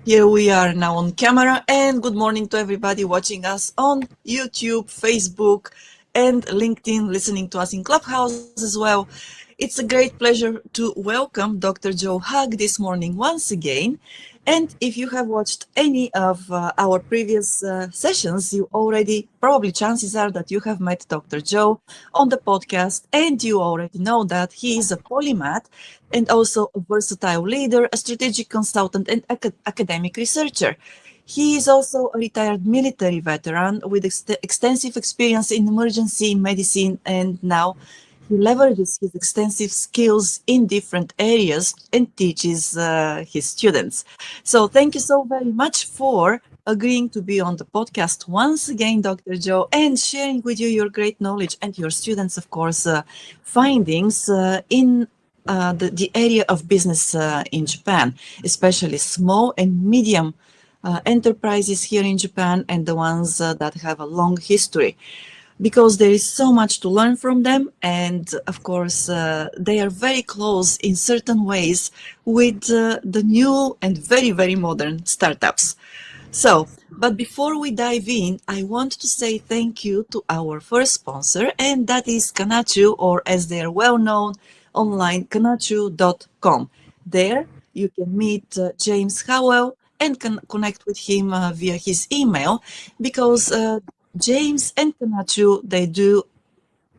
Here we are now on camera, and good morning to everybody watching us on YouTube, Facebook, and LinkedIn, listening to us in Clubhouse as well. It's a great pleasure to welcome Dr. Joe Hug this morning once again. And if you have watched any of our previous sessions, you already, probably chances are that you have met Dr. Joe on the podcast, and you already know that he is a polymath and also a versatile leader, a strategic consultant, and academic researcher. He is also a retired military veteran with extensive experience in emergency medicine, and now he leverages his extensive skills in different areas and teaches his students. So, thank you so very much for agreeing to be on the podcast once again, Dr. Joe, and sharing with you your great knowledge and your students, of course, findings in the area of business in Japan, especially small and medium enterprises here in Japan and the ones that have a long history, because there is so much to learn from them. And of course, they are very close in certain ways with the new and very, very modern startups. So, but before we dive in, I want to say thank you to our first sponsor, and that is Kanchu, or as they are well known online, kanchu.com. There you can meet James Howell and can connect with him via his email, because James and Kanchu, they do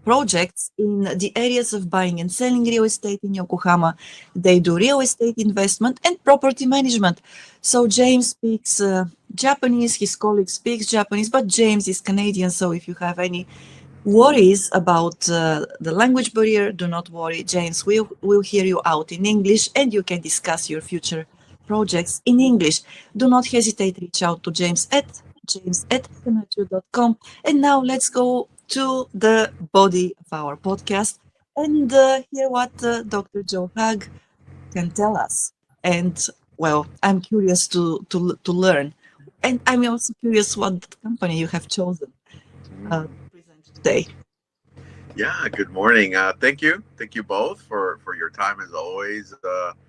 projects in the areas of buying and selling real estate in Yokohama. They do real estate investment and property management. So James speaks Japanese, his colleague speaks Japanese, but James is Canadian. So if you have any worries about the language barrier, do not worry. James will hear you out in English, and you can discuss your future projects in English. Do not hesitate to reach out to james@kanachu.com. And now let's go to the body of our podcast and hear what Dr. Joe Hug can tell us. And well, I'm curious to learn. And I'm also curious what company you have chosen to present today. Yeah, good morning. Thank you both for your time as always.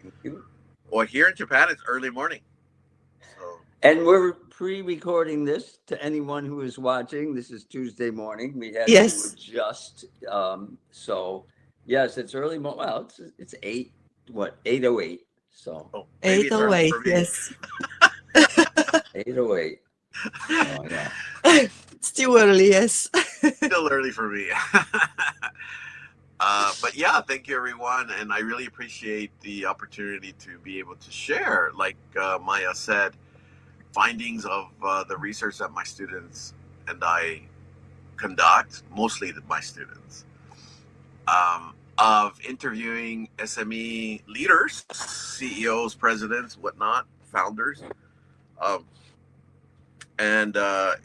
Thank you. Well, here in Japan, it's early morning, so And we're pre-recording this to anyone who is watching. This is Tuesday morning. We had to Yes. adjust. So yes, it's early. Well, it's 8:08. So maybe it's early 808, for me. yes. 8:08. Oh yeah. Still early, yes. Still early for me. But yeah, thank you everyone, and I really appreciate the opportunity to be able to share, like Maya said, findings of the research that my students and I conduct, mostly my students, of interviewing SME leaders, CEOs, presidents, whatnot, founders. Um, and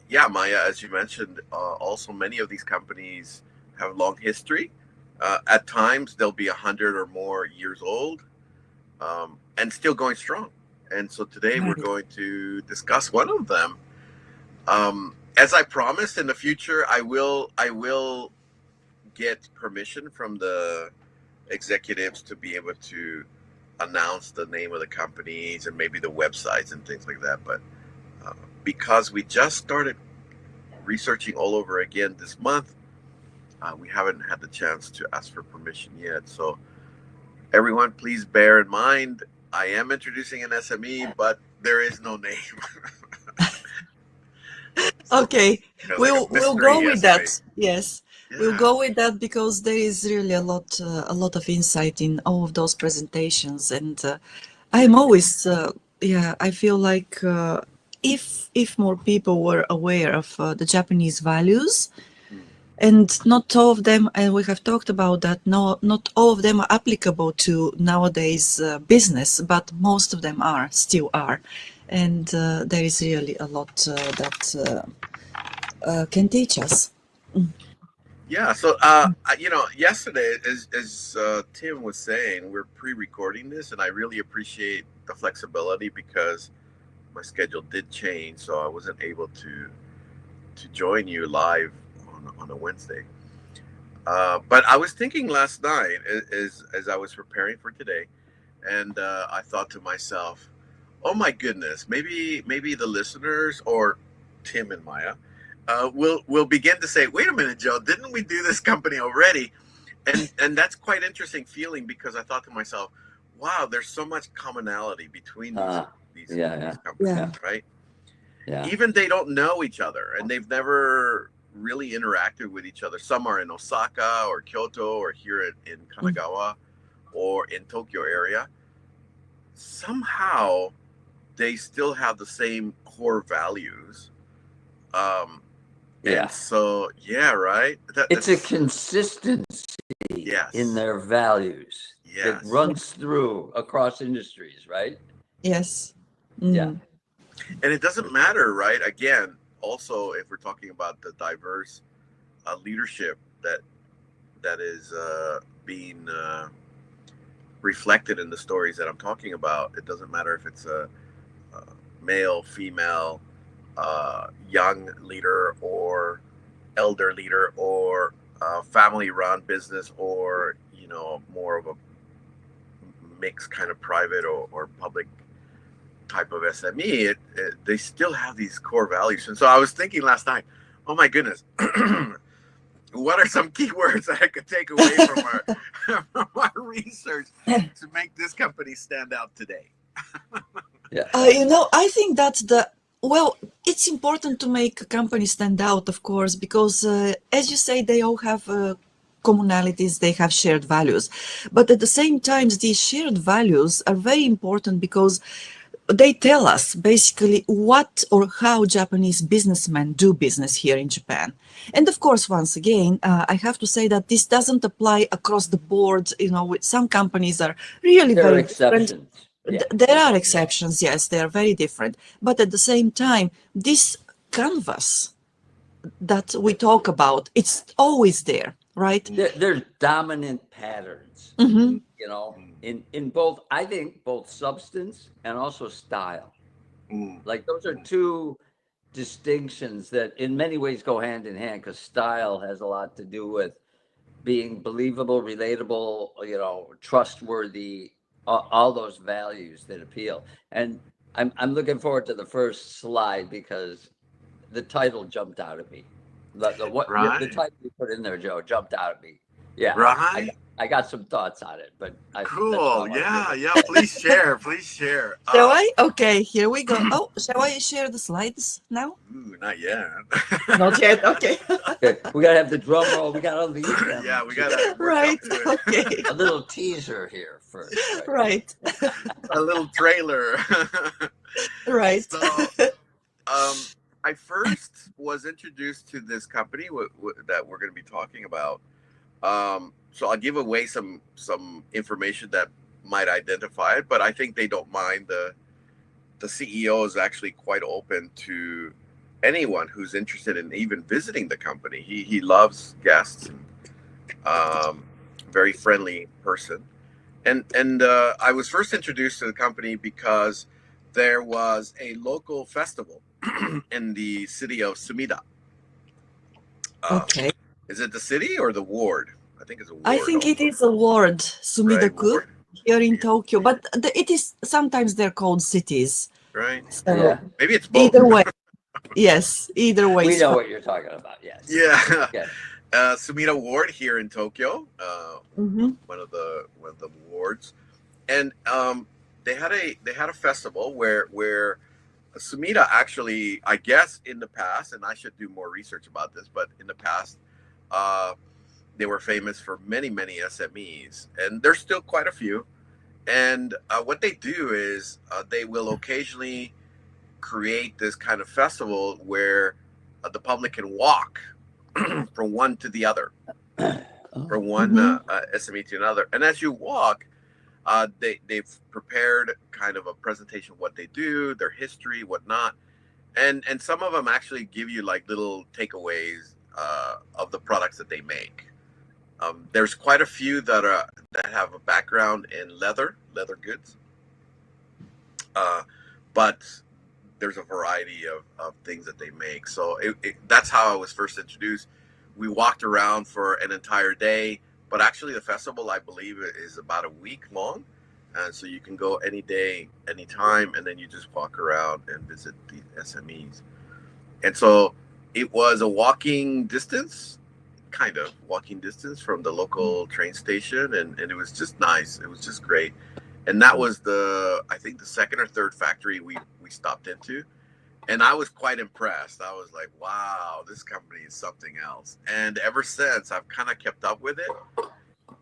yeah, Maya, as you mentioned, also many of these companies have long history. At times, they'll be 100 or more years old, and still going strong. And so today we're Right. going to discuss one of them. As I promised, in the future, I will get permission from the executives to be able to announce the name of the companies and maybe the websites and things like that. But uh, because we just started researching all over again this month, we haven't had the chance to ask for permission yet. So everyone, please bear in mind, I am introducing an SME, but there is no name. So, Okay, like a we'll mystery go with SME. that. Yes, we'll Yeah. go with that because there is really a lot of insight in all of those presentations, and I'm always, yeah, I feel like if more people were aware of the Japanese values, Mm. and not all of them, and we have talked about that. No, not all of them are applicable to nowadays business, but most of them are still are, and there is really a lot that can teach us. Yeah. So, yesterday, as Tim was saying, we're pre-recording this, and I really appreciate the flexibility because my schedule did change, so I wasn't able to join you live on a Wednesday. But I was thinking last night, as I was preparing for today, and I thought to myself, oh my goodness, maybe the listeners or Tim and Maya will begin to say, wait a minute, Joe, didn't we do this company already? And that's quite interesting feeling, because I thought to myself, wow, there's so much commonality between these Yeah. companies, Yeah. right? Yeah. Even they don't know each other and they've never really interacted with each other. Some are in Osaka or Kyoto or here in Kanagawa or in Tokyo area. Somehow they still have the same core values. Yeah. And so, yeah, right. It's a That's consistency yes, in their values that yes. runs through across industries, right? Yes. Yeah. Mm. And it doesn't matter, right? Again, also if we're talking about the diverse leadership that is being reflected in the stories that I'm talking about, it doesn't matter if it's a male, female, young leader, or elder leader, or family-run business, or more of a mixed kind of private or public type of SME. They still have these core values, and so I was thinking last night, oh my goodness. What are some keywords that I could take away from our research to make this company stand out today? Yeah. I think that's well, it's important to make a company stand out, of course, because as you say, they all have commonalities, they have shared values. But at the same time, these shared values are very important because they tell us basically what or how Japanese businessmen do business here in Japan. And of course, once again, I have to say that this doesn't apply across the board. With some companies are really There are very different. exceptions. Yeah. There are exceptions, yes, they are very different. But at the same time, this canvas that we talk about, it's always there, right? There's dominant patterns, Hmm. in both, I think, both substance and also style. Mm. Like those are two distinctions that in many ways go hand in hand, because style has a lot to do with being believable, relatable, trustworthy, all those values that appeal. And I'm looking forward to the first slide because the title jumped out at me. The Right, title you put in there, Joe, jumped out at me. Yeah, right. I got some thoughts on it, but that's what I Cool. want to give Yeah, it. yeah. Please share. Please share. Shall I? Okay, here we go. Oh, shall I share the slides now? Not yet. Not yet. Okay. Okay, we gotta have the drum roll. We gotta lead them. Yeah, we gotta work Right. up to it. Okay. A little teaser here first. Right. A little trailer. Right. So, I first was introduced to this company that we're going to be talking about. So I'll give away some information that might identify it, but I think they don't mind. The CEO is actually quite open to anyone who's interested in even visiting the company. He loves guests. Very friendly person. And I was first introduced to the company because there was a local festival in the city of Sumida. Okay. Is it the city or the ward? I think it's a ward. I think also, it is a ward, right? Sumidaku, Ward, here in Tokyo, but it is sometimes they're called cities. right? So Yeah. Maybe it's both. either way, yes, either way. We is know fine. what you're talking about. Yes. Yeah. Okay. Sumida Ward here in Tokyo, Mhm. one of the wards, and they had a festival where Sumida actually, I guess in the past, and I should do more research about this, but in the past, they were famous for many SMEs, and there's still quite a few. And what they do is they will occasionally create this kind of festival where the public can walk from one to the other, from one SME to another. And as you walk, they've prepared kind of a presentation of what they do, their history, whatnot, and some of them actually give you like little takeaways of the products that they make. There's quite a few that have a background in leather goods, but there's a variety of things that they make. So that's how I was first introduced. We walked around for an entire day, but actually the festival, I believe, is about a week long. So you can go any day, anytime, and then you just walk around and visit the SMEs. And so it was a walking distance, kind of walking distance from the local train station, and it was just nice. It was just great. And that was I think the second or third factory we stopped into. And I was quite impressed. I was like, wow, this company is something else. And ever since, I've kind of kept up with it.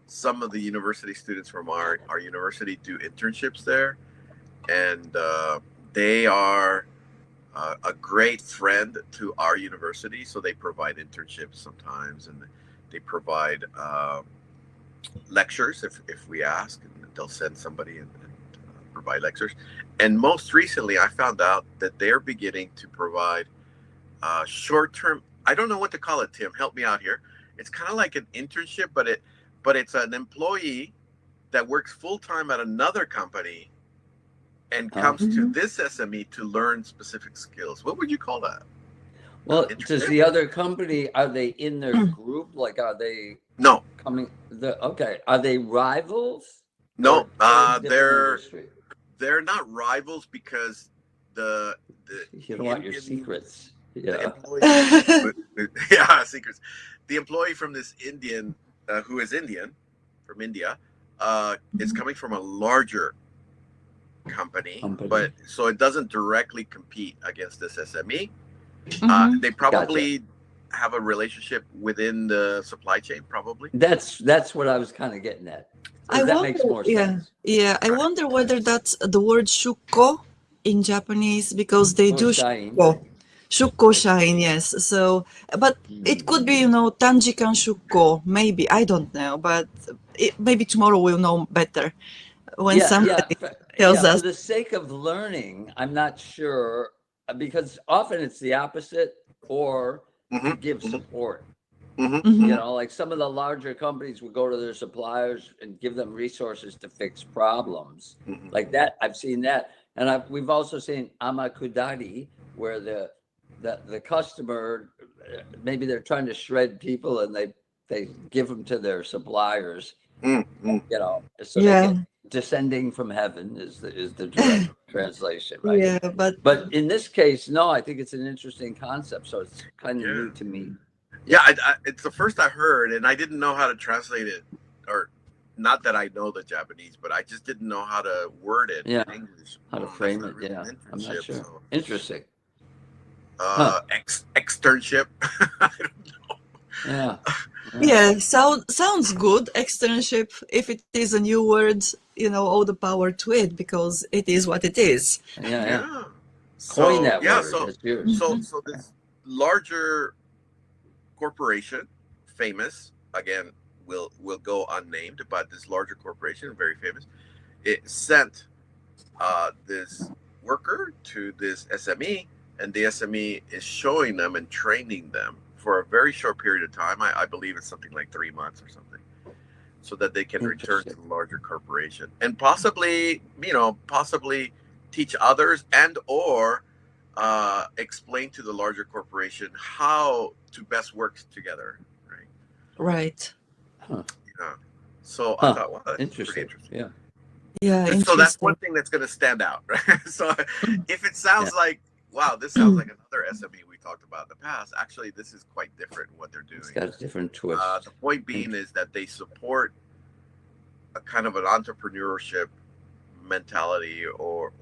Some of the university students from our university do internships there. And they are a great friend to our university. So they provide internships sometimes. And they provide lectures if we ask. And they'll send somebody and provide lectures. And most recently, I found out that they're beginning to provide short-term. I don't know what to call it, Tim. Help me out here. It's kind of like an internship, but it's an employee that works full-time at another company and comes to this SME to learn specific skills. What would you call that? Well, does the other company, are they in their group? Like, are they No coming? Okay, are they rivals? no they're they're not rivals because the you don't want your secrets. Yeah. Yeah, secrets. The employee from this Indian, who is Indian, from India, is coming from a larger company, but so it doesn't directly compete against this SME. They probably have a relationship within the supply chain, probably. That's what I was kind of getting at. That makes more sense. Yeah, I wonder whether that's the word shuko in Japanese, because they do shuko shine, yes. So, but it could be, Tanjikan shuko, maybe, I don't know, but maybe tomorrow we'll know better when somebody tells us. For the sake of learning, I'm not sure, because often it's the opposite, or to give support. Like some of the larger companies would go to their suppliers and give them resources to fix problems like that. I've seen that. And we've also seen amakudari, where the customer, maybe they're trying to shred people and they give them to their suppliers, so they get descending from heaven is the direct translation, right? Yeah, but in this case, no, I think it's an interesting concept. So it's kind of new to me. Yeah, it's the first I heard, and I didn't know how to translate it, or not that I know the Japanese, but I just didn't know how to word it in English. How to frame it, I'm not sure. So. Interesting. Externship. I don't know. Yeah, sounds good. Externship, if it is a new word, all the power to it, because it is what it is. Coin that word. So this larger corporation, famous, again, will go unnamed, but this larger corporation, very famous, it sent this worker to this SME, and the SME is showing them and training them for a very short period of time. I believe it's something like 3 months or something, so that they can return to the larger corporation and possibly teach others and or explain to the larger corporation how to best work together, right? Right. So I thought, wow, that's interesting. Pretty interesting. Yeah. So that's one thing that's going to stand out, right? So if it sounds like, wow, this sounds like another SME we talked about in the past, actually, this is quite different in what they're doing. It's got a different twist. The point being is that they support a kind of an entrepreneurship mentality or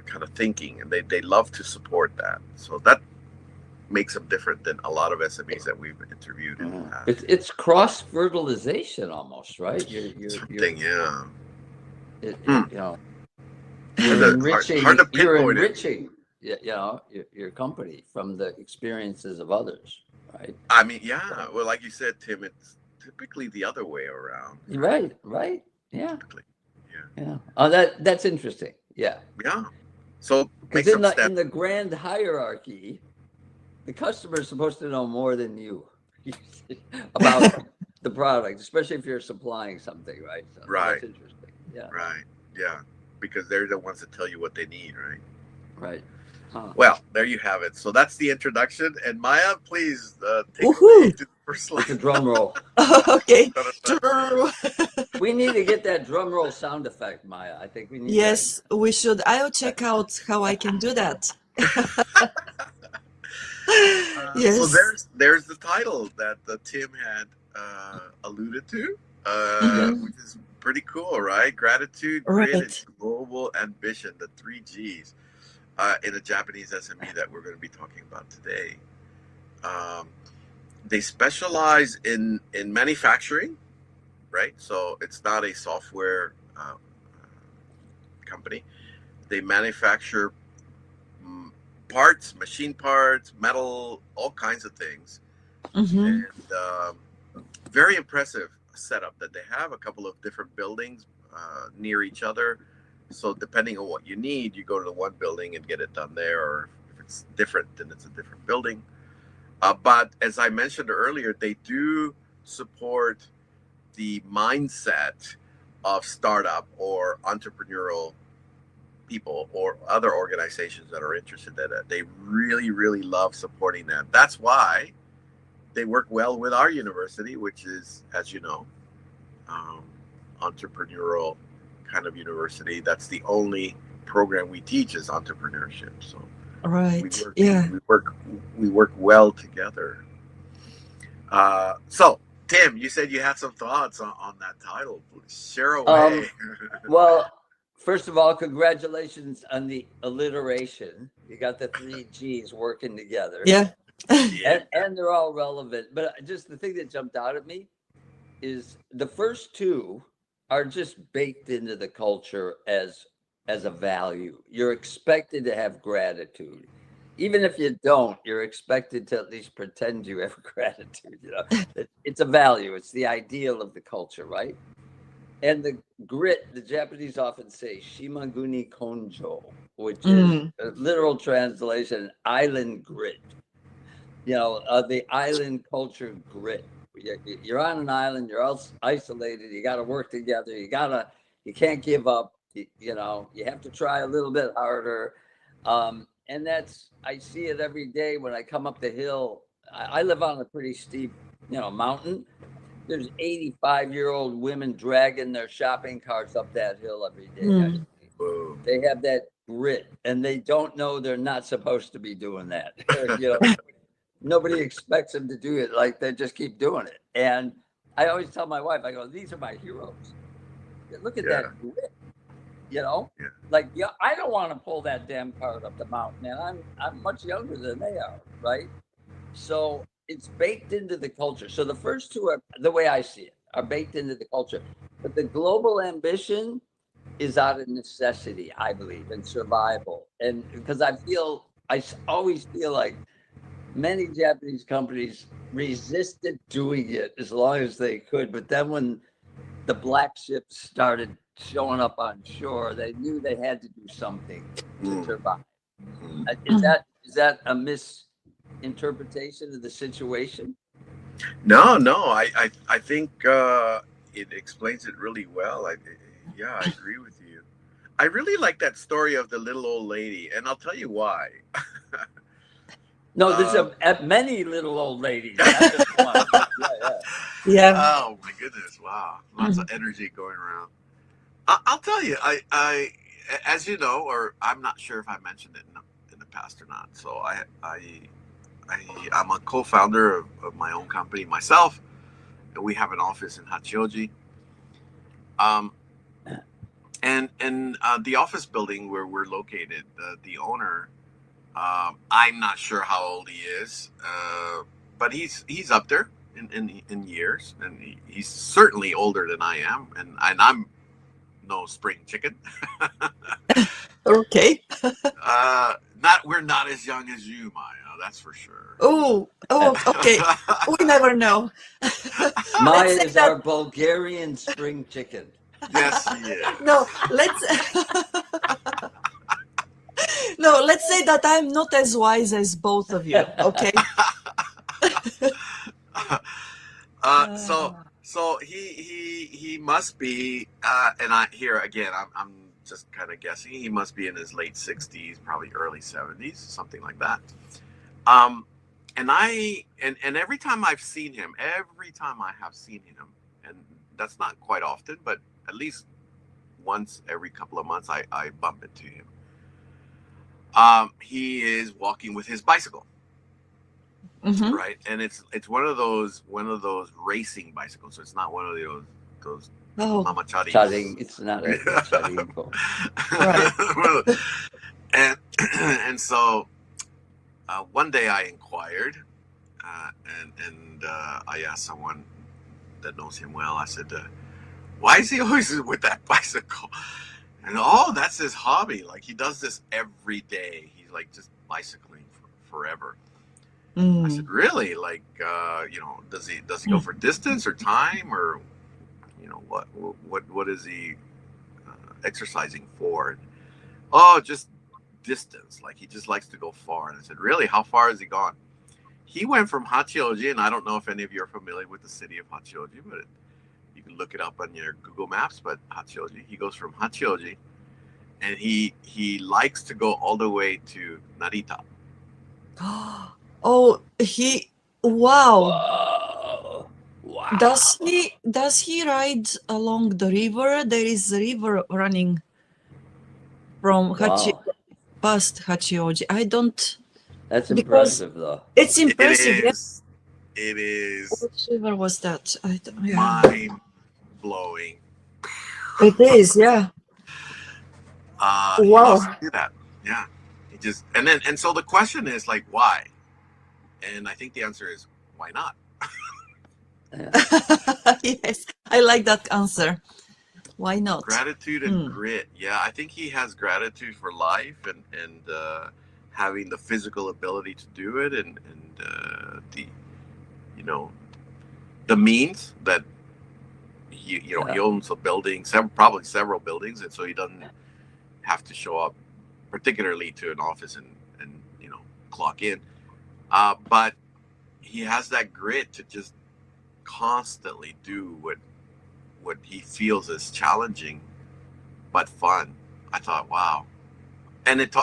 kind of thinking, and they love to support that. So that makes them different than a lot of SMEs that we've interviewed in the past. It's cross fertilization almost, right? Something, you're enriching your company from the experiences of others, right? I mean, well, like you said, Tim, it's typically the other way around. Right. Yeah. Oh, that's interesting. Yeah. So because in the grand hierarchy, the customer is supposed to know more than you about the product, especially if you're supplying something, right? So that's interesting. Yeah. Right. Yeah. Because they're the ones that tell you what they need, right? Right. Huh. Well, there you have it. So that's the introduction. And Maya, please take away Woohoo! to the first It's a slide. drum roll. Okay. Da-da-da. We need to get that drum roll sound effect, Maya. I think we need that. Yes, we should. I'll check out how I can do that. So Yes. there's the title that Tim had alluded to, Hmm. which is pretty cool, right? Gratitude, grit, and Right. global ambition, the three G's in a Japanese SME that we're going to be talking about today. Um, they specialize in manufacturing, right? So it's not a software company. They manufacture parts, machine parts, metal, all kinds of things. Hmm. And very impressive setup that they have. A couple of different buildings near each other. So depending on what you need, you go to the one building and get it done there, or if it's different, then it's a different building. But as I mentioned earlier, they do support the mindset of startup or entrepreneurial people or other organizations that are interested in it. They really, really love supporting that. That's why they work well with our university, which is, as you know, um, entrepreneurial kind of university. That's the only program we teach is entrepreneurship. So we Right. work, Yeah. we work well together. So Tim, you said you had some thoughts on that title. Share away. Well, first of all, congratulations on the alliteration. You got the three G's working together. Yeah. Yeah. And they're all relevant. But just the thing that jumped out at me is the first two are just baked into the culture as a value. You're expected to have gratitude. Even if you don't, you're expected to at least pretend you have gratitude. You know, it's a value. It's the ideal of the culture, right? And the grit, the Japanese often say shimaguni konjo, which is Mm. a literal translation, island grit. You know, the island culture grit. You're on an island, you're isolated, you got to work together, you can't give up, you know, you have to try a little bit harder. And I see it every day when I come up the hill. I live on a pretty steep, you know, mountain. There's 85-year-old women dragging their shopping carts up that hill every day. I Mm. mean, they have that grit, and they don't know they're not supposed to be doing that. You know, nobody expects them to do it. Like, they just keep doing it. And I always tell my wife, I go, these are my heroes. Look at that grit. You know, like, yeah, I don't want to pull that damn cart up the mountain, and I'm much younger than they are, right? So it's baked into the culture. So the first two are, the way I see it, are baked into the culture. But the global ambition is out of necessity, I believe, and survival. And because I always feel like many Japanese companies resisted doing it as long as they could. But then when the black ships started showing up on shore, they knew they had to do something to survive. Is that a misinterpretation of the situation? No, I think it explains it really well. Yeah, I agree with you. I really like that story of the little old lady, and I'll tell you why. No, there's many little old ladies, not just one. Yeah. Yeah. Oh my goodness! Wow, lots of energy going around. I'll tell you, as you know, or I'm not sure if I mentioned it in the past or not. So I'm a co-founder of my own company myself. We have an office in Hachioji. Um, and the office building where we're located, the owner, I'm not sure how old he is, but he's up there in years, and he's certainly older than I am, and I'm no spring chicken. Okay. Not we're not as young as you, Maya. That's for sure. Oh, okay. We never know. Maya Let's say is that. our Bulgarian spring chicken. Yes, he is. No, let's no, let's say that I'm not as wise as both of you. Okay. So he must be, and I here again. I'm just kind of guessing. He must be in his late 60s, probably early 70s, something like that. And every time I've seen him, and that's not quite often, but at least once every couple of months, I bump into him. He is walking with his bicycle, right? And it's one of those racing bicycles. So it's not one of those mamacharis. Charing, it's not a charingo. Right. and so one day I inquired, and I asked someone that knows him well. I said, "Why is he always with that bicycle?" And that's his hobby. Like, he does this every day. He's like just bicycling forever. I said, "Really? Like, does he go for distance or time, or what is he exercising for?" "Oh, just distance. Like, he just likes to go far." And I said, "Really? How far has he gone?" He went from Hachioji, and I don't know if any of you are familiar with the city of Hachioji, but you can look it up on your Google Maps. But Hachioji, he goes from Hachioji, and he likes to go all the way to Narita. Oh, wow. Whoa. Wow. Does he ride along the river? There is a river running from past Hachioji. I don't. That's because impressive, though. It's impressive. It is. What river was that? Mind blowing. It is, yeah. He loves to do that. Yeah. He just and so the question is, like, why? And I think the answer is, why not? Yes, I like that answer. Why not? Gratitude and grit. Yeah, I think he has gratitude for life and having the physical ability to do it, and the means that he owns a building, probably several buildings, and so he doesn't have to show up particularly to an office and clock in. But he has that grit to just constantly do what he feels is challenging but fun. I thought, wow. And it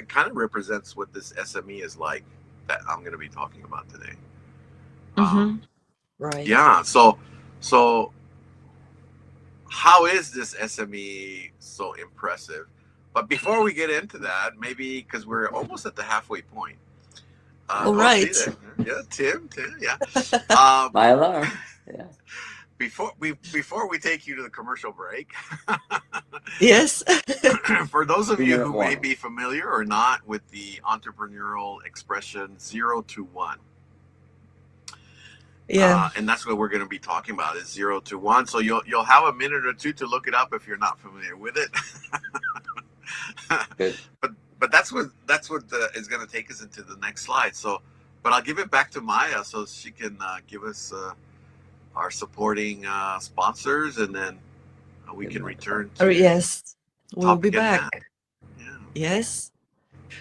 kind of represents what this SME is like that I'm going to be talking about today. Right. Yeah. So how is this SME so impressive? But before we get into that, maybe because we're almost at the halfway point. All right. Yeah, Tim. Yeah. My alarm. Yeah. Before we take you to the commercial break. Yes. For those of you who may be familiar or not with the entrepreneurial expression 0 to 1. Yeah. And that's what we're going to be talking about, is 0 to 1. So you'll have a minute or two to look it up if you're not familiar with it. Good. But that's what is going to take us into the next slide. So, but I'll give it back to Maya so she can give us our supporting sponsors, and then we can return to yes, we'll be back. Yeah. Yes.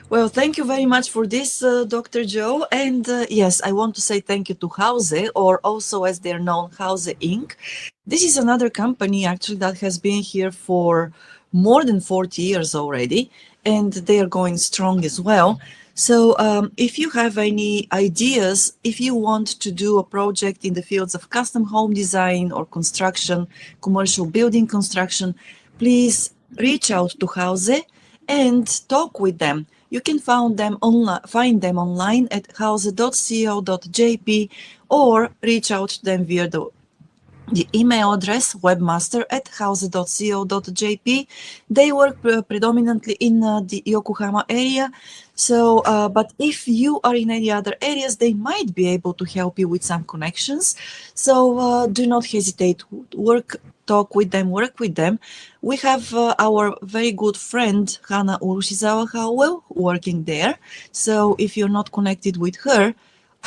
Well, thank you very much for this, Dr. Joe. And yes, I want to say thank you to Houze, or also as they're known, Houze Inc. This is another company actually that has been here for more than 40 years already, and they are going strong as well. So if you have any ideas, if you want to do a project in the fields of custom home design or construction, commercial building construction, please reach out to Houze and talk with them. You can find them online at houze.co.jp, or reach out to them via the email address webmaster@houze.co.jp. They work predominantly in the Yokohama area. So, but if you are in any other areas, they might be able to help you with some connections. So do not hesitate. Talk with them, work with them. We have our very good friend Hana Urushizawa Howell working there. So if you're not connected with her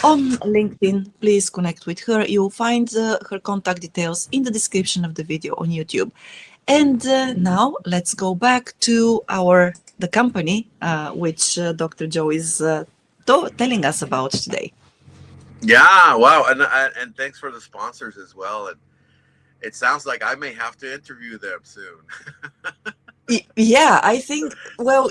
on LinkedIn, please connect with her. You'll find her contact details in the description of the video on YouTube. And now let's go back to the company which Dr. Joe is telling us about today. Yeah, wow, and thanks for the sponsors as well. And it sounds like I may have to interview them soon. Yeah, I think, well,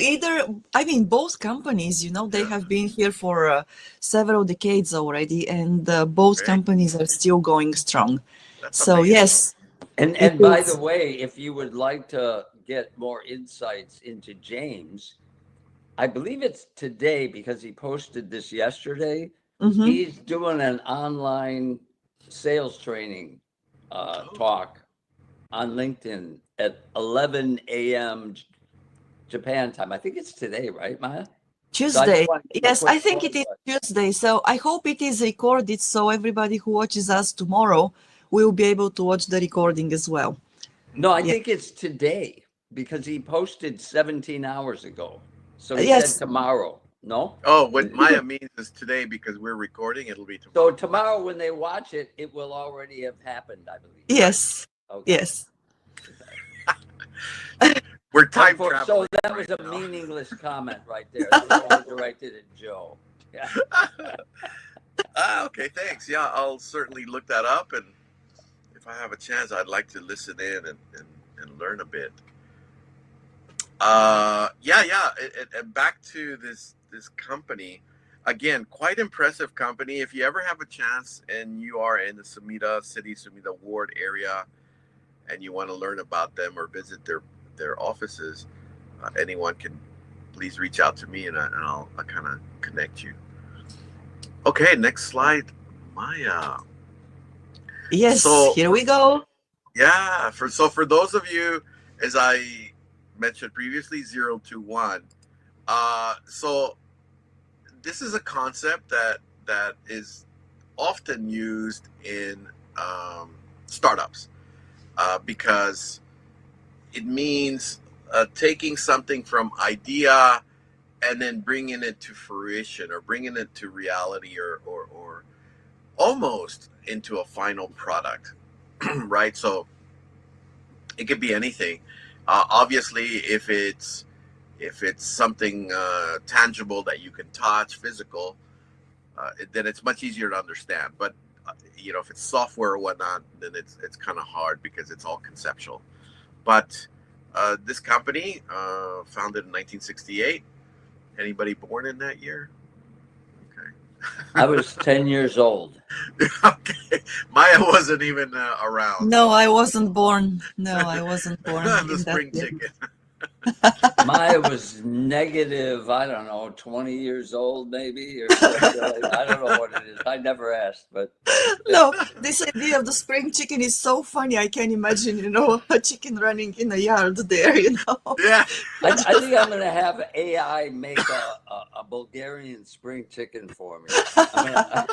I mean, both companies, they Yeah, have been here for several decades already, and both great. companies are still going strong. That's So, amazing. yes, it And by the is. way, if you would like to get more insights into James, I believe it's today because he posted this yesterday. Mm-hmm. He's doing an online sales training Oh, talk on LinkedIn at 11 a.m. Japan time. I think it's today, right, Maya? So I just Tuesday. want to give him a Yes, I quick think plug. it is Tuesday. So I hope it is recorded so everybody who watches us tomorrow will be able to watch the recording as well. No, I Yeah. think it's today because he posted 17 hours ago. So he said Yes. tomorrow. No? oh, what Maya means is today because we're recording. It'll be So tomorrow. tomorrow when they watch it, it will already have happened, I believe. Right. Yes. Okay. Yes. We're time So traveling that right was a now. meaningless comment right there. That was only directed at Joe. Yeah. Okay, thanks. Yeah, I'll certainly look that up, and if I have a chance, I'd like to listen in and learn a bit. Yeah. And back to this company, again, quite impressive company. If you ever have a chance and you are in the Sumida Ward area, and you want to learn about them or visit their offices, anyone can please reach out to me, and I'll kind of connect you. Okay, next slide, Maya. Yes. So Here we go. yeah, for those of you, as I mentioned previously, 0 to 1. So this is a concept that is often used in startups because it means taking something from idea and then bringing it to fruition or bringing it to reality or almost into a final product, right? So it could be anything. Obviously, if it's something tangible that you can touch, physical, then it's much easier to understand. But if it's software or whatnot, then it's kind of hard because it's all conceptual. But this company, founded in 1968. Anybody born in that year? I was 10 years old. Okay. Okay. Maya wasn't even around, No, so I wasn't born. No, I wasn't born the in that spring year. chicken. Maya was negative, I don't know, 20 years old maybe or something. I don't know what it is. I never asked, but No, this idea of the spring chicken is so funny. I can imagine, a chicken running in a yard there. Yeah. I think I'm going to have AI make a Bulgarian spring chicken for me. I'm gonna,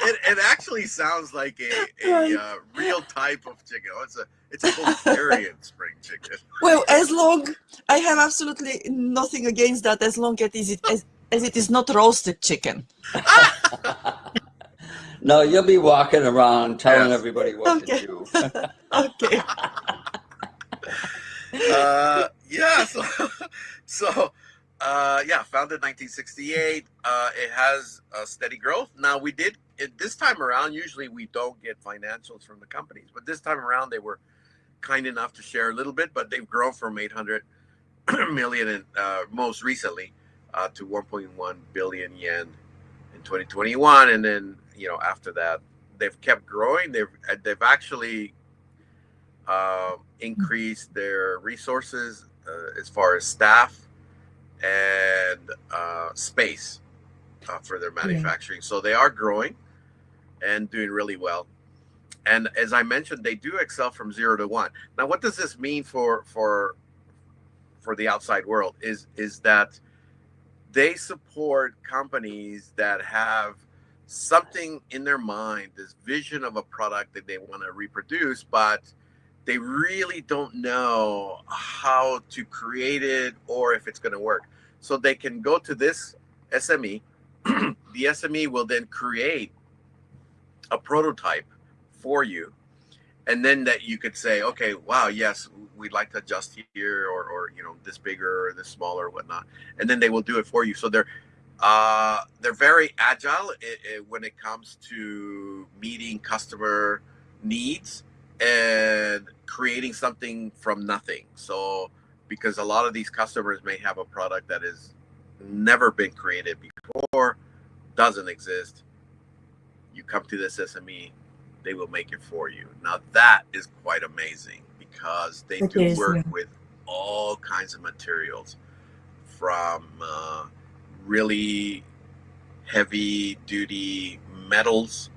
It actually sounds like a Right. real type of chicken. Oh, it's a Bulgarian spring chicken. Well, as long I have absolutely nothing against that, as long as it is not roasted chicken. no, you'll be walking around telling Yes. everybody what to Okay. do. Okay. Yeah. So founded 1968. It has a steady growth. Now this time around. Usually we don't get financials from the companies, but this time around they were kind enough to share a little bit. But they've grown from 800 million in, most recently to 1.1 billion yen in 2021, and then after that they've kept growing. They've actually increase their resources as far as staff and space for their Yeah. manufacturing. So they are growing and doing really well. And as I mentioned, they do excel from 0 to 1. Now, what does this mean for the outside world? Is that they support companies that have something in their mind, this vision of a product that they want to reproduce, but they really don't know how to create it or if it's going to work. So they can go to this SME. The SME will then create a prototype for you. And then that you could say, okay, wow, yes, we'd like to adjust here or this bigger or this smaller or whatnot. And then they will do it for you. So they're very agile when it comes to meeting customer needs and creating something from nothing. So because a lot of these customers may have a product that has never been created before, doesn't exist. You come to this SME, they will make it for you. Now that is quite amazing because they It do is, work yeah. with all kinds of materials, from really heavy duty metals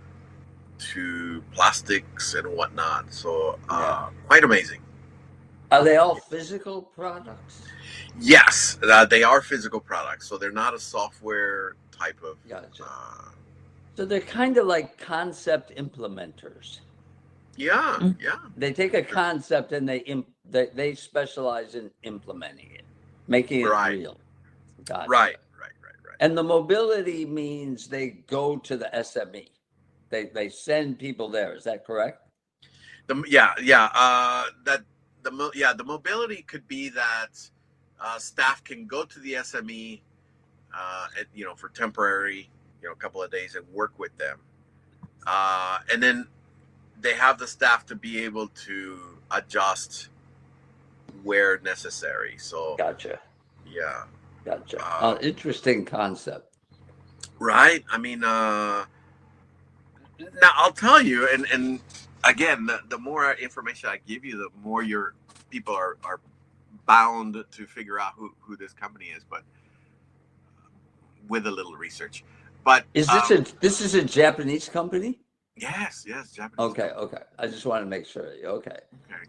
to plastics and whatnot. So Yeah. quite amazing. Are they all physical products? Yes, they are physical products, so they're not a software type of. Gotcha. So they're kind of like concept implementers. Yeah, Mm. yeah. They take a concept and they specialize in implementing it, making it Right, real. Gotcha. right. And the mobility means they go to the SME. They send people there. Is that correct? The mobility could be that staff can go to the SME, for temporary, a couple of days and work with them, and then they have the staff to be able to adjust where necessary. So Gotcha. yeah, Gotcha. Interesting concept. right. I mean, now I'll tell you, and again, the more information I give you, the more your people are bound to figure out who this company is, but with a little research. But Is this is a Japanese company? yes, Japanese. Okay, okay. I just want to make sure. Okay. Okay,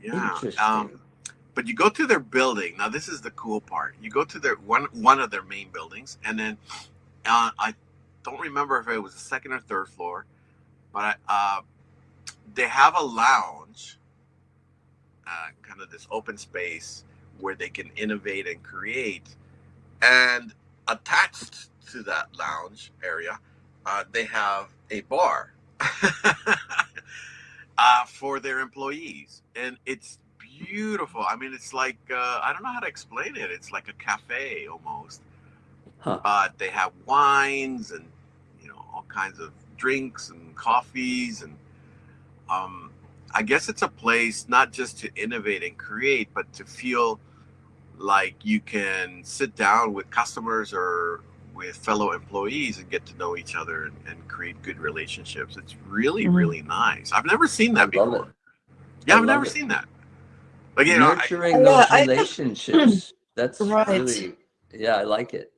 yeah. Interesting. But you go to their building. Now this is the cool part. You go to their one of their main buildings, and then I don't remember if it was the second or third floor, but they have a lounge, kind of this open space where they can innovate and create. And attached to that lounge area, they have a bar for their employees, and it's beautiful. I mean, it's like I don't know how to explain it. It's like a cafe almost, Huh. but they have wines and all kinds of drinks and coffees, and I guess it's a place not just to innovate and create, but to feel like you can sit down with customers or with fellow employees and get to know each other and create good relationships. It's really, Mhm. really nice. I've never seen that I love before. it. Yeah, I I've never love it. seen that. Like, Nurturing Yeah, those I relationships. That's right. really, yeah, I like it.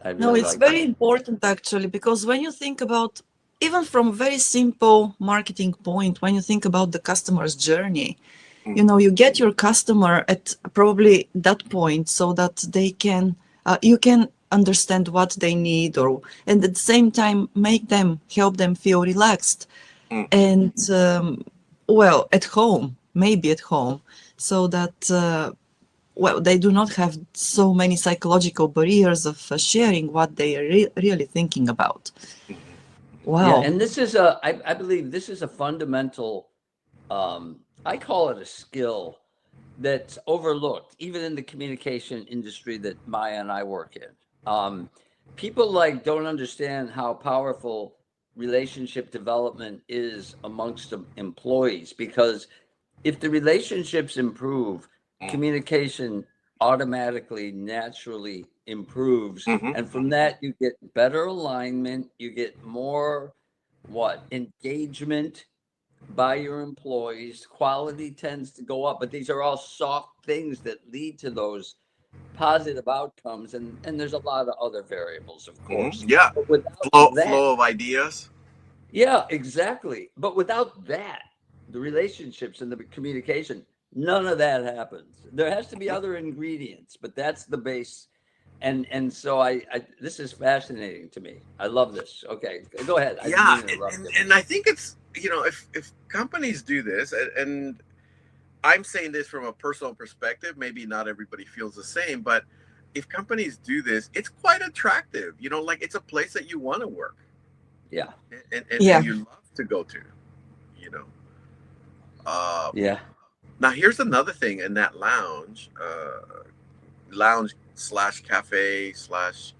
I No, really it's like very it. important actually, because when you think about, even from a very simple marketing point, when you think about the customer's journey, you get your customer at probably that point so that they can, you can understand what they need, and at the same time help them feel relaxed Mm. and well, at home, maybe at home, so that well, they do not have so many psychological barriers of sharing what they are really thinking about. Yeah, Wow. and this is I believe this is a fundamental, I call it a skill that's overlooked, even in the communication industry that Maya and I work in. People don't understand how powerful relationship development is amongst the employees, because if the relationships improve, communication automatically, naturally improves. Mm-hmm. And from that, you get better alignment, you get more engagement by your employees. Quality tends to go up, but these are all soft things that lead to those positive outcomes. And there's a lot of other variables, of course. Mm-hmm. Yeah, But without that, flow of ideas. yeah, exactly. But without that, the relationships and the communication, none of that happens. There has to be other ingredients, but that's the base. And so I this is fascinating to me. I love this. Okay, go ahead. I didn't Yeah, mean to interrupt you. and I think it's if companies do this, and I'm saying this from a personal perspective, maybe not everybody feels the same, but if companies do this, it's quite attractive. Like it's a place that you want to work, Yeah, and you love to go to. You know. yeah. Now here's another thing in that lounge slash cafe slash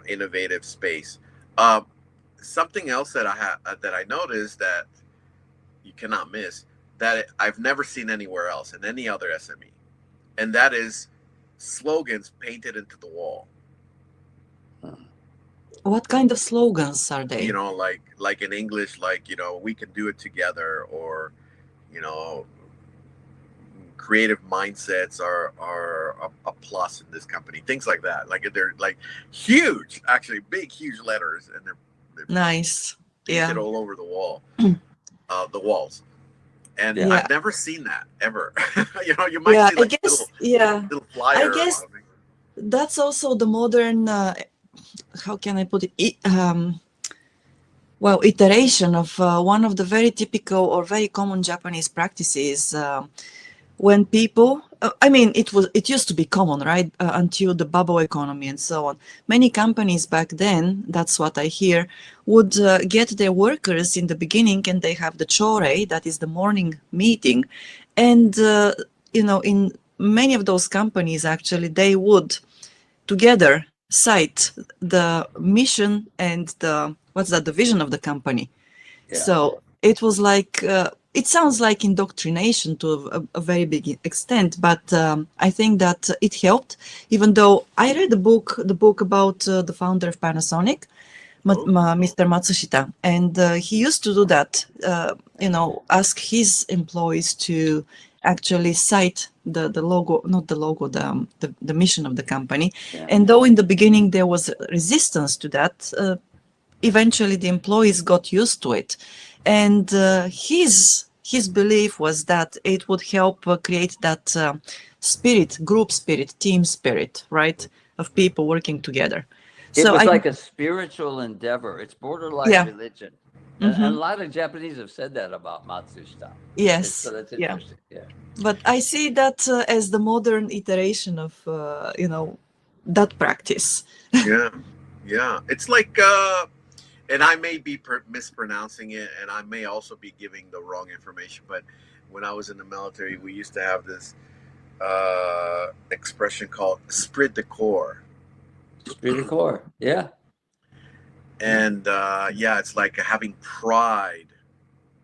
innovative space. Uh, Something else that I noticed that you cannot miss, that I've never seen anywhere else in any other SME, and that is slogans painted into the wall. What kind of slogans are You they? know, like in English, like, you know, we can do it together, or, you know, creative mindsets are a plus in this company. Things like that. Like they're like huge, actually big, huge letters, and they're Nice. painted Yeah. all over the walls. And Yeah. Yeah. I've never seen that ever. You know, you might Yeah. see I like a guess, yeah. little I flyer or guess something. that's also the modern, how can I put it? Well, iteration of one of the very typical or very common Japanese practices. When people, I mean, it used to be common, right, until the bubble economy and so on. Many companies back then, that's what I hear, would get their workers in the beginning, and they have the chore, that is the morning meeting, and in many of those companies, actually, they would together cite the mission and the vision of the company. Yeah. So it was like, it sounds like indoctrination to a very big extent, but I think that it helped. Even though I read the book about the founder of Panasonic, Oh, Mr. Matsushita, and he used to do that. Ask his employees to actually cite the logo, not the logo, the mission of the company. Yeah. And though in the beginning there was resistance to that, eventually the employees got used to it, and his belief was that it would help create that spirit, group spirit, team spirit, right, of people working together. It So was I, like a spiritual endeavor. It's borderline yeah, religion. And hmm, a lot of Japanese have said that about Matsushita. So yes, that's yeah. interesting. Yeah. But I see that as the modern iteration of that practice. yeah, yeah. It's like, and I may be mispronouncing it, and I may also be giving the wrong information. But when I was in the military, we used to have this expression called "esprit de corps," Esprit de corps. Yeah. and yeah, it's like having pride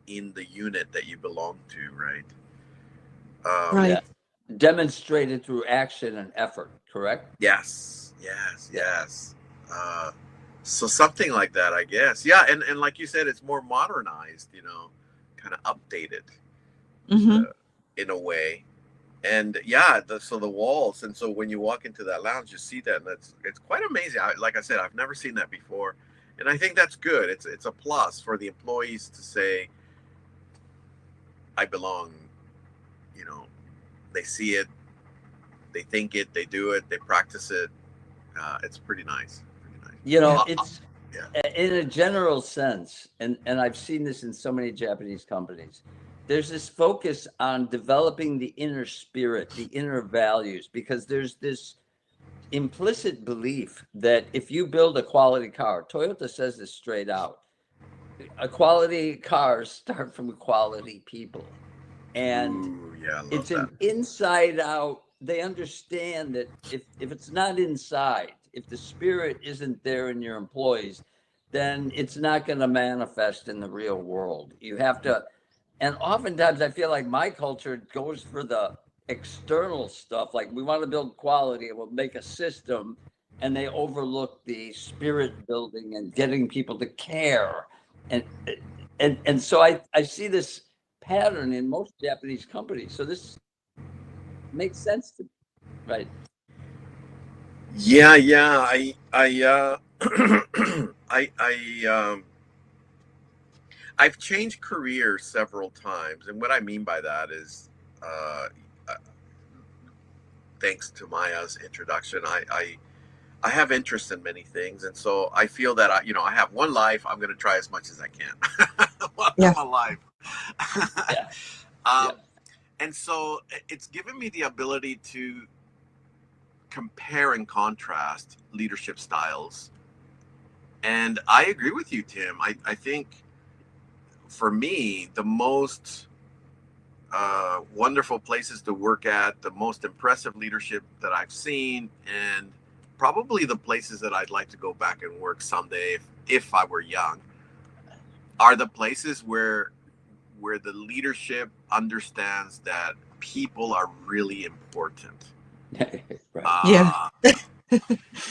in the unit that you belong to, right? Yeah. Right. Demonstrated through action and effort, correct? Yes, yes, Yeah. yes. Uh, so something like that, I guess. Yeah, and like you said, it's more modernized, you know, kind of updated Hmm. in a way. And yeah, so the walls, and so when you walk into that lounge, you see that, and it's quite amazing. Like I said, I've never seen that before, and I think that's good. It's a plus for the employees to say, "I belong." You know, they see it, they think it, they do it, they practice it. It's pretty nice. Pretty nice. You Yeah. know, it's Yeah. in a general sense, and I've seen this in so many Japanese companies. There's this focus on developing the inner spirit, the inner values, because there's this implicit belief that if you build a quality car, Toyota says this straight out, a quality cars start from quality people. And Ooh, yeah, I love it's that. an inside out. They understand that if it's not inside, if the spirit isn't there in your employees, then it's not going to manifest in the real world. You have to, and oftentimes I feel like my culture goes for the external stuff. Like we want to build quality and we'll make a system, and they overlook the spirit building and getting people to care. And and so I see this pattern in most Japanese companies. So this makes sense to me, right? Yeah, yeah. I I've changed careers several times, and what I mean by that is, uh, uh, thanks to Maya's introduction, I have interest in many things, and so I feel that I have one life. I'm going to try as much as I can while Yeah. I'm alive. Yeah, yeah, um, and so it's given me the ability to compare and contrast leadership styles. And I agree with you, Tim. I think for me, the most wonderful places to work at, the most impressive leadership that I've seen, and probably the places that I'd like to go back and work someday if I were young, are the places where the leadership understands that people are really important. Right. Yeah.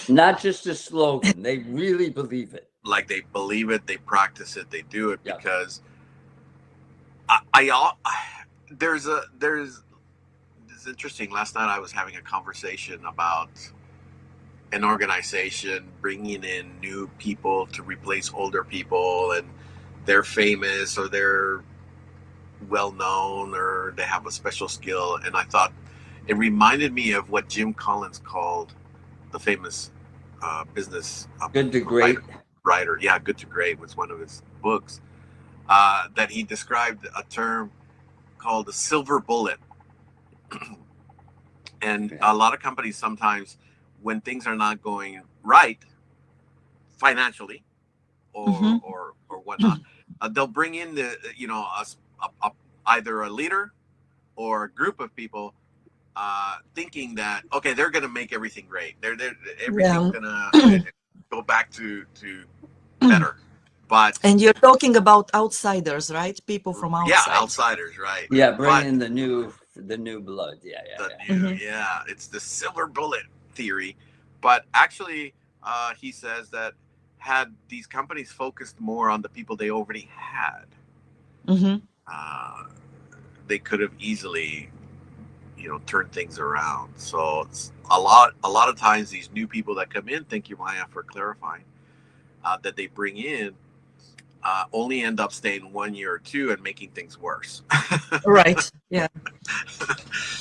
Not just a slogan. They really believe it. Like they believe it, they practice it, they do it, Yeah. because there's it's interesting. Last night I was having a conversation about an organization bringing in new people to replace older people, and they're famous or they're well known or they have a special skill. And I thought it reminded me of what Jim Collins called the famous business Good to great. writer. Yeah, Good to Great was one of his books, that he described a term called the silver bullet. And a lot of companies sometimes, when things are not going right financially or whatnot, they'll bring in the either a leader or a group of people, thinking that okay, they're going to make everything great. Everything's going to go back to better. But and you're talking about outsiders, right? People from outside. Yeah, outsiders, right? Yeah, bring in the new blood. Yeah. It's the silver bullet theory. But actually, he says that had these companies focused more on the people they already had, they could have easily, turned things around. So it's a lot of times these new people that come in, thank you, Maya, for clarifying, that they bring in, only end up staying 1 year or two and making things worse. Right. Yeah.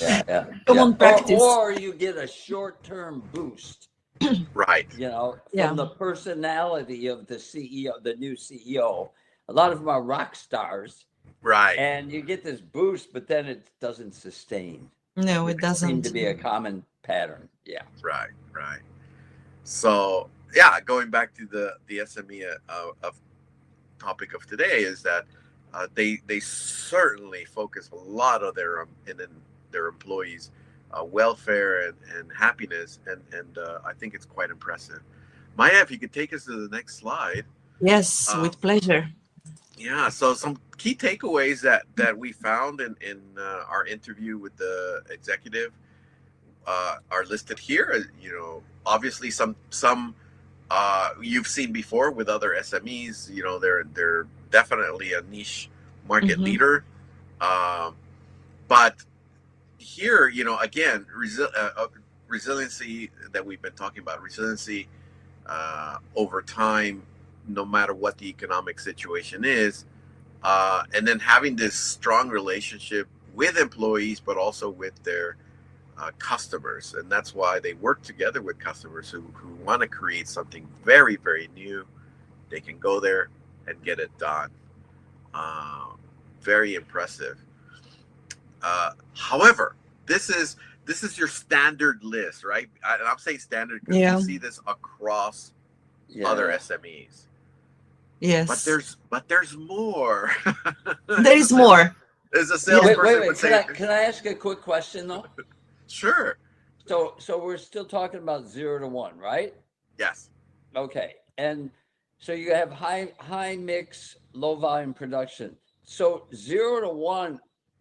Yeah. Common practice. Or you get a short-term boost. Right. From the personality of the CEO, the new CEO. A lot of them are rock stars. Right. And you get this boost, but then it doesn't sustain. No, it doesn't seem to be a common pattern. Yeah. Right. So yeah, going back to the SME of topic of today is that they certainly focus a lot of their employees' welfare and happiness, and I think it's quite impressive. Maya, if you could take us to the next slide. Yes, with pleasure. Yeah, so some key takeaways that we found in our interview with the executive are listed here. Obviously some you've seen before with other SMEs. They're definitely a niche market leader, but here, again, resiliency that we've been talking about, resiliency over time, no matter what the economic situation is, and then having this strong relationship with employees, but also with their customers. And that's why they work together with customers who want to create something very, very new. They can go there and get it done. Very impressive. However, this is your standard list, right? And I'm saying standard because you see this across other SMEs. Yes. But there's more. There is more. There's a salesperson. Wait. Can I ask a quick question though? Sure. So we're still talking about 0 to 1, right? Yes. Okay. And so you have high mix, low volume production. So 0 to 1,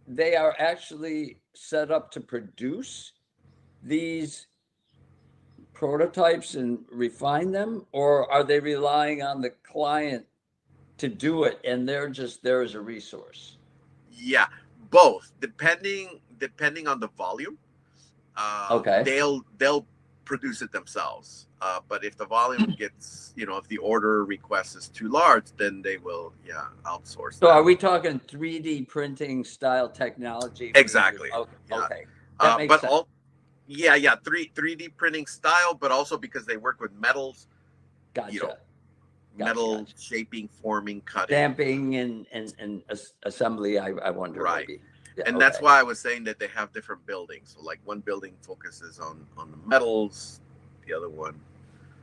they are actually set up to produce these prototypes and refine them, or are they relying on the client to do it and they're just there as a resource? Yeah, both, depending on the volume. Okay. They'll produce it themselves, but if the volume gets, if the order request is too large, then they will outsource. So are we talking 3D printing style technology? Exactly. Okay. That makes sense. 3D printing style, but also because they work with metals. Gotcha. Metal shaping, forming, cutting, stamping, and assembly. I wonder. Right. Maybe. And that's why I was saying that they have different buildings. So like one building focuses on the metals, the other one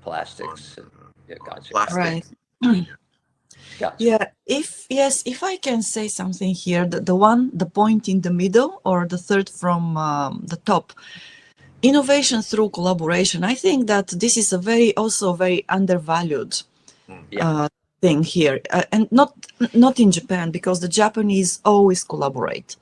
plastics. Gotcha. Plastics. Right. Yeah. If I can say something here, the point in the middle, or the third from the top, innovation through collaboration. I think that this is also very undervalued thing here, and not in Japan, because the Japanese always collaborate,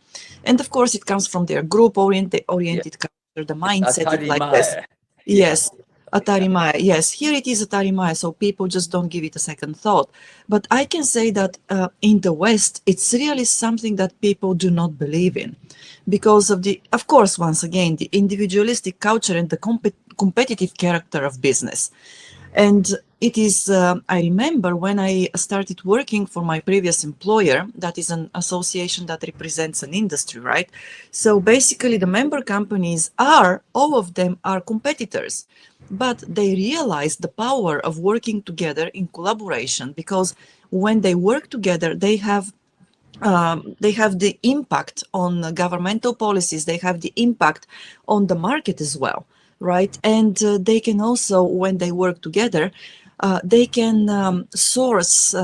and of course it comes from their group oriented culture, the mindset is like this. Atarimae. Yeah. Yes, atarimae. Yes, here it is atarimae, so people just don't give it a second thought. But I can say that in the West, it's really something that people do not believe in, because of course, once again, the individualistic culture and the competitive character of business. And it is, I remember when I started working for my previous employer, that is an association that represents an industry, right? So basically, the member companies all of them are competitors, but they realize the power of working together in collaboration, because when they work together, they have the impact on governmental policies, they have the impact on the market as well, right? And they can also, when they work together, they can source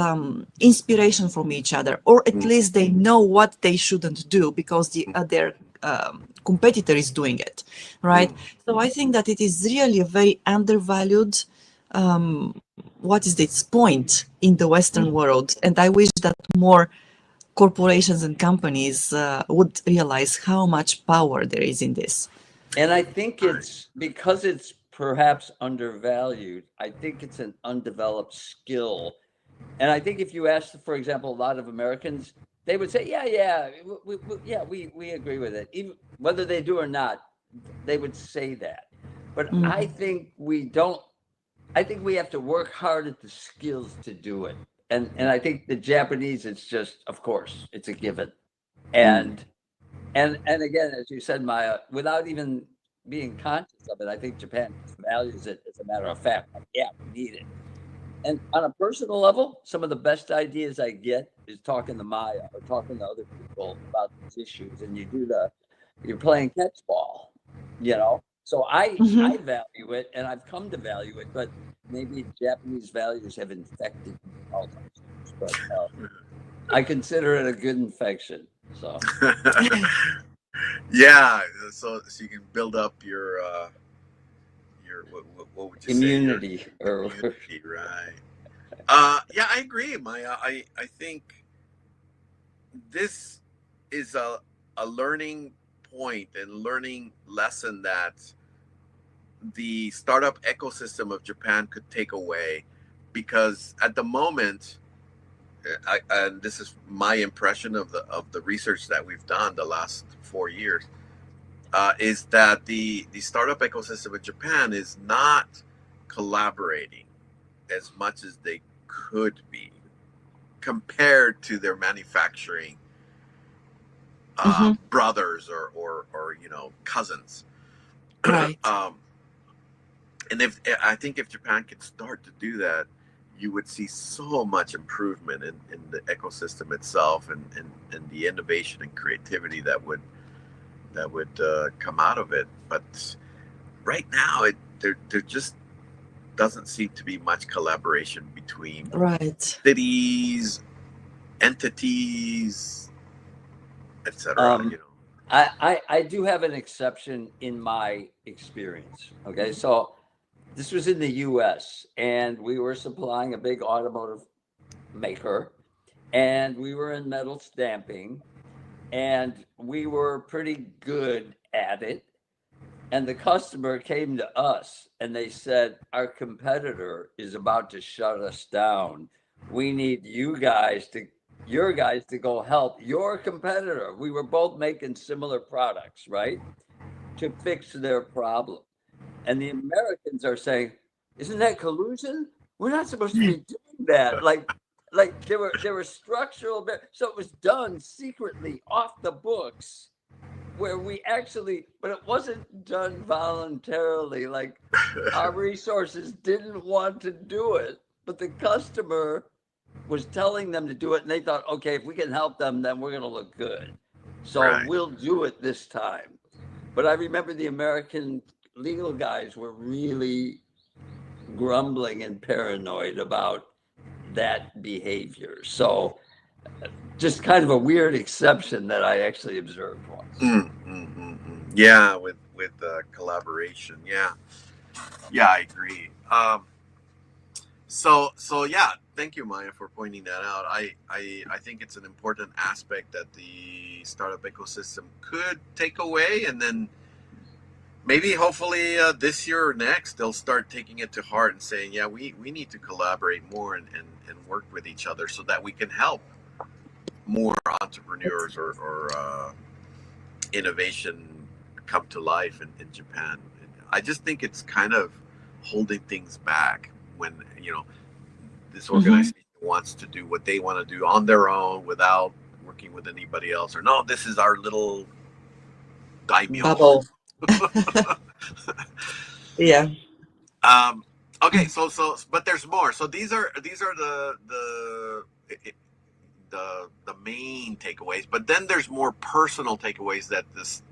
inspiration from each other, or at least they know what they shouldn't do because their competitor is doing it, right? So I think that it is really a very undervalued what is its point in the Western world, and I wish that more corporations and companies would realize how much power there is in this. And I think it's because it's perhaps undervalued. I think it's an undeveloped skill. And I think if you ask, for example, a lot of Americans, they would say, yeah, we agree with it. Even whether they do or not, they would say that. But I think we don't. I think we have to work hard at the skills to do it. And I think the Japanese, it's just, of course, it's a given. And again, as you said, Maya, without even being conscious of it, I think Japan values it as a matter of fact. Like, yeah, we need it. And on a personal level, some of the best ideas I get is talking to Maya or talking to other people about these issues. And you're playing catch ball, you know? So I value it, and I've come to value it, but maybe Japanese values have infected me all those things. But I consider it a good infection. So yeah, so you can build up your what would you immunity say? or Immunity, right? Yeah, I agree, Maya. I think this is a learning point and learning lesson that the startup ecosystem of Japan could take away, because at the moment, and this is my impression of the research that we've done the last 4 years, is that the startup ecosystem in Japan is not collaborating as much as they could be compared to their manufacturing brothers or cousins. Right. And I think if Japan could start to do that, you would see so much improvement in the ecosystem itself, and the innovation and creativity that would come out of it. But right now, there just doesn't seem to be much collaboration between cities, entities, etc. I do have an exception in my experience. Okay, so this was in the US, and we were supplying a big automotive maker, and we were in metal stamping, and we were pretty good at it. And the customer came to us and they said, our competitor is about to shut us down. We need your guys to go help your competitor. We were both making similar products, right? To fix their problem. And the Americans are saying, isn't that collusion? We're not supposed to be doing that. Like there were structural, so it was done secretly off the books, where we actually, but it wasn't done voluntarily. Like our resources didn't want to do it, but the customer was telling them to do it, and they thought, okay, if we can help them, then we're going to look good. So we'll do it this time. But I remember the American legal guys were really grumbling and paranoid about that behavior. So just kind of a weird exception that I actually observed once. Yeah, with collaboration. Yeah, I agree. So yeah, thank you, Maya, for pointing that out. I think it's an important aspect that the startup ecosystem could take away, and then maybe hopefully this year or next they'll start taking it to heart and saying, yeah, we need to collaborate more and work with each other so that we can help more entrepreneurs or innovation come to life in Japan. I just think it's kind of holding things back when this Mm-hmm. organization wants to do what they want to do on their own without working with anybody else, or no, this is our little daimyo. Bubble. Yeah. um, okay, but there's more. So these are the main takeaways, but then there's more personal takeaways that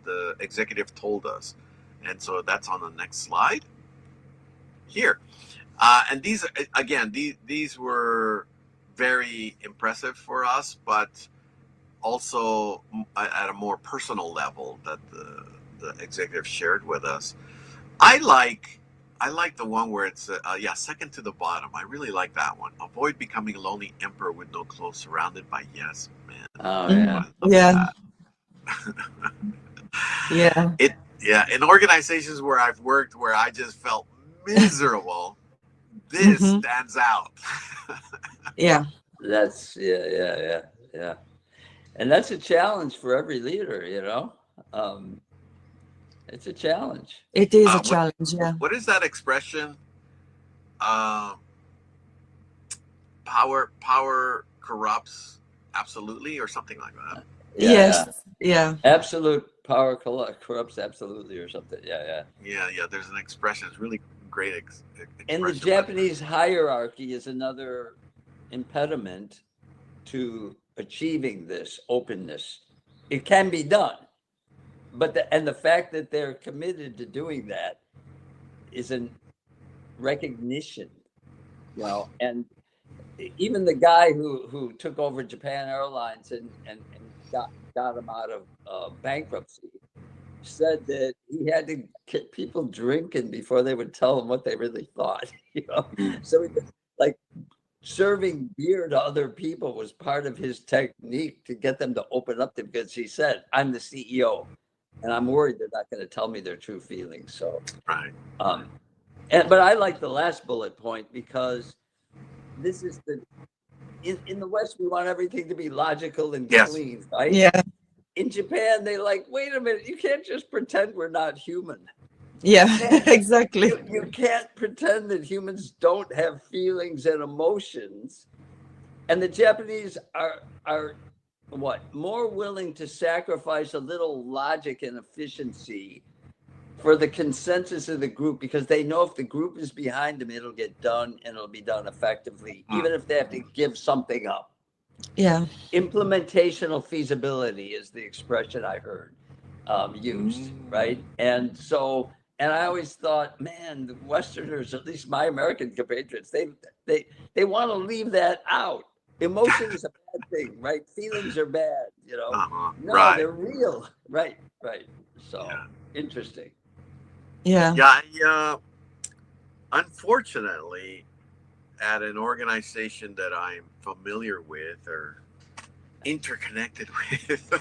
the executive told us, and so that's on the next slide here. And these again, these were very impressive for us, but also at a more personal level that the executive shared with us. I like the one where it's second to the bottom. I really like that one. Avoid becoming a lonely emperor with no clothes, surrounded by yes men. Oh Mhm. yeah. I love Yeah. that. Yeah. In organizations where I've worked where I just felt miserable, this Mm-hmm. stands out. Yeah. That's yeah. And that's a challenge for every leader, Um, it's a challenge. It is a What challenge. Yeah. what is that expression? Um, power corrupts absolutely, or something like that. Yeah, Yes. yeah. Yeah. Absolute power corrupts absolutely or something. Yeah, yeah. Yeah. There's an expression. It's really great And the expression, but Japanese hierarchy is another impediment to achieving this openness. It can be done, but the fact that they're committed to doing that is a recognition, and even the guy who took over Japan Airlines and got him out of bankruptcy said that he had to get people drinking before they would tell him what they really thought. So he was like serving beer to other people was part of his technique to get them to open up to him, because he said, I'm the CEO and I'm worried they're not going to tell me their true feelings. So right. but I like the last bullet point, because this is in the West, we want everything to be logical and Yes. clean, right? Yeah. In Japan, they like, wait a minute, you can't just pretend we're not human. Yeah. Exactly. You can't pretend that humans don't have feelings and emotions. And the Japanese are more willing to sacrifice a little logic and efficiency for the consensus of the group, because they know if the group is behind them, it'll get done and it'll be done effectively, even if they have to give something up. Yeah. Implementational feasibility is the expression I heard used, right? And I always thought, man, the Westerners, at least my American compatriots, they want to leave that out. Emotion is a bad thing, right? Feelings are bad, No, Right. they're real, right? So Yeah. interesting. Yeah. Yeah. Unfortunately, at an organization that I'm familiar with or interconnected with,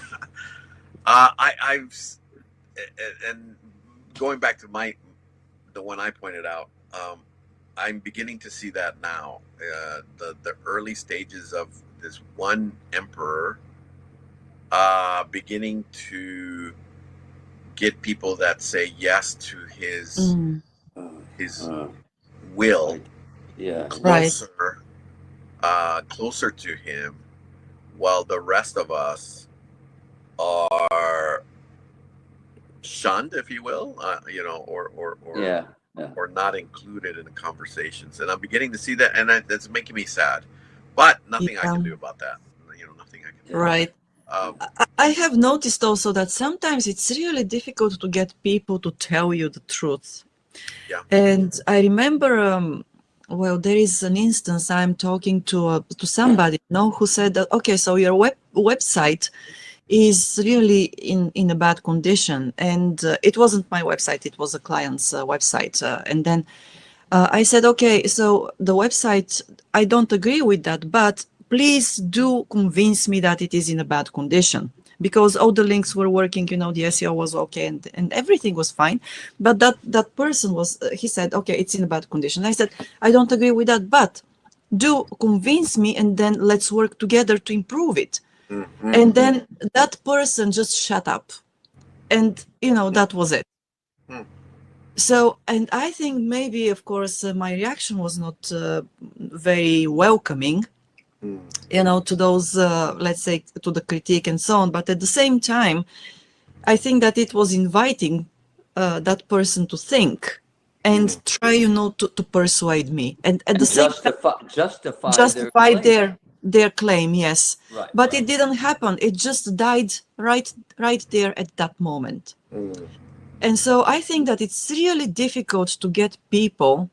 I've and going back to the one I pointed out, I'm beginning to see that now. The early stages of this one emperor beginning to get people that say yes to his will Yeah. closer closer to him, while the rest of us are shunned, if you will, Yeah. or not included in the conversations. And I'm beginning to see that, and that's making me sad. But nothing I Yeah. can do about that. Nothing I can do. Right. I have noticed also that sometimes it's really difficult to get people to tell you the truth. Yeah. And I remember, well, there is an instance I'm talking to somebody, who said that, okay, so your website is really in a bad condition. And it wasn't my website, it was a client's website. And then I said, okay, so the website, I don't agree with that, but please do convince me that it is in a bad condition, because all the links were working, the SEO was okay, and everything was fine. But that person was, he said, okay, it's in a bad condition. I said, I don't agree with that, but do convince me, and then let's work together to improve it. Mm-hmm. And then that person just shut up. And, that was it. Mm. So, and I think maybe, of course, my reaction was not very welcoming, to those, let's say, to the critique and so on. But at the same time, I think that it was inviting that person to think and try, to persuade me. And at the same time, justify their justify claim. their claim, yes. Right. But it didn't happen. It just died right there at that moment. And so I think that it's really difficult to get people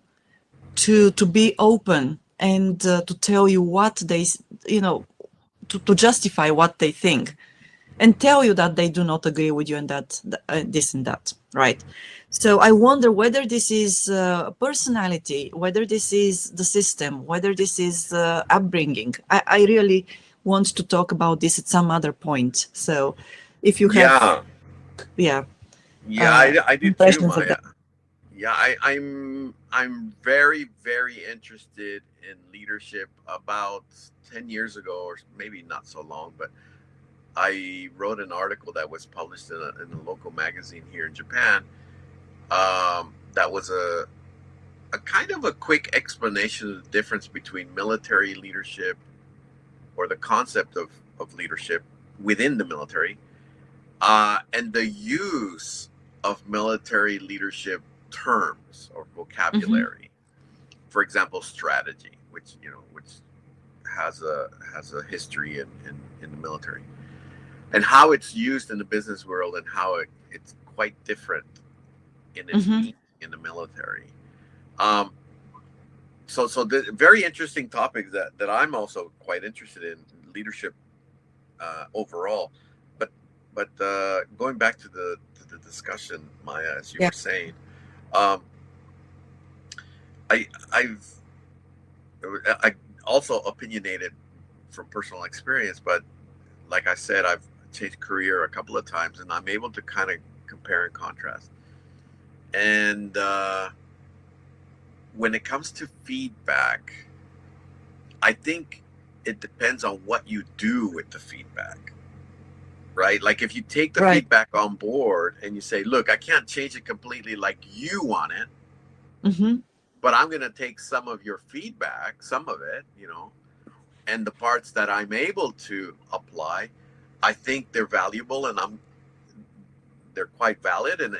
to be open and to tell you what they, to justify what they think, and tell you that they do not agree with you and that this and that, right? So I wonder whether this is personality, whether this is the system, whether this is upbringing. I really want to talk about this at some other point. So if you have, Yeah, I do too, impressions of Maya. that. Yeah, I'm very, very interested in leadership. About 10 years ago, or maybe not so long, but I wrote an article that was published in a local magazine here in Japan. That was a kind of a quick explanation of the difference between military leadership, or the concept of leadership within the military, and the use of military leadership terms or vocabulary. For example, strategy, which has a history in the military, and how it's used in the business world, and how it's quite different in its meaning in the military. So the very interesting topic that I'm also quite interested in, leadership overall. But going back to the discussion, Maya, as you were saying, um, I've I also opinionated from personal experience, but like I said, I've changed career a couple of times, and I'm able to kind of compare and contrast. And when it comes to feedback, I think it depends on what you do with the feedback, right? Like if you take the feedback on board and you say, look, I can't change it completely like you want it, but I'm going to take some of your feedback, some of it, and the parts that I'm able to apply, I think they're valuable, and they're quite valid, and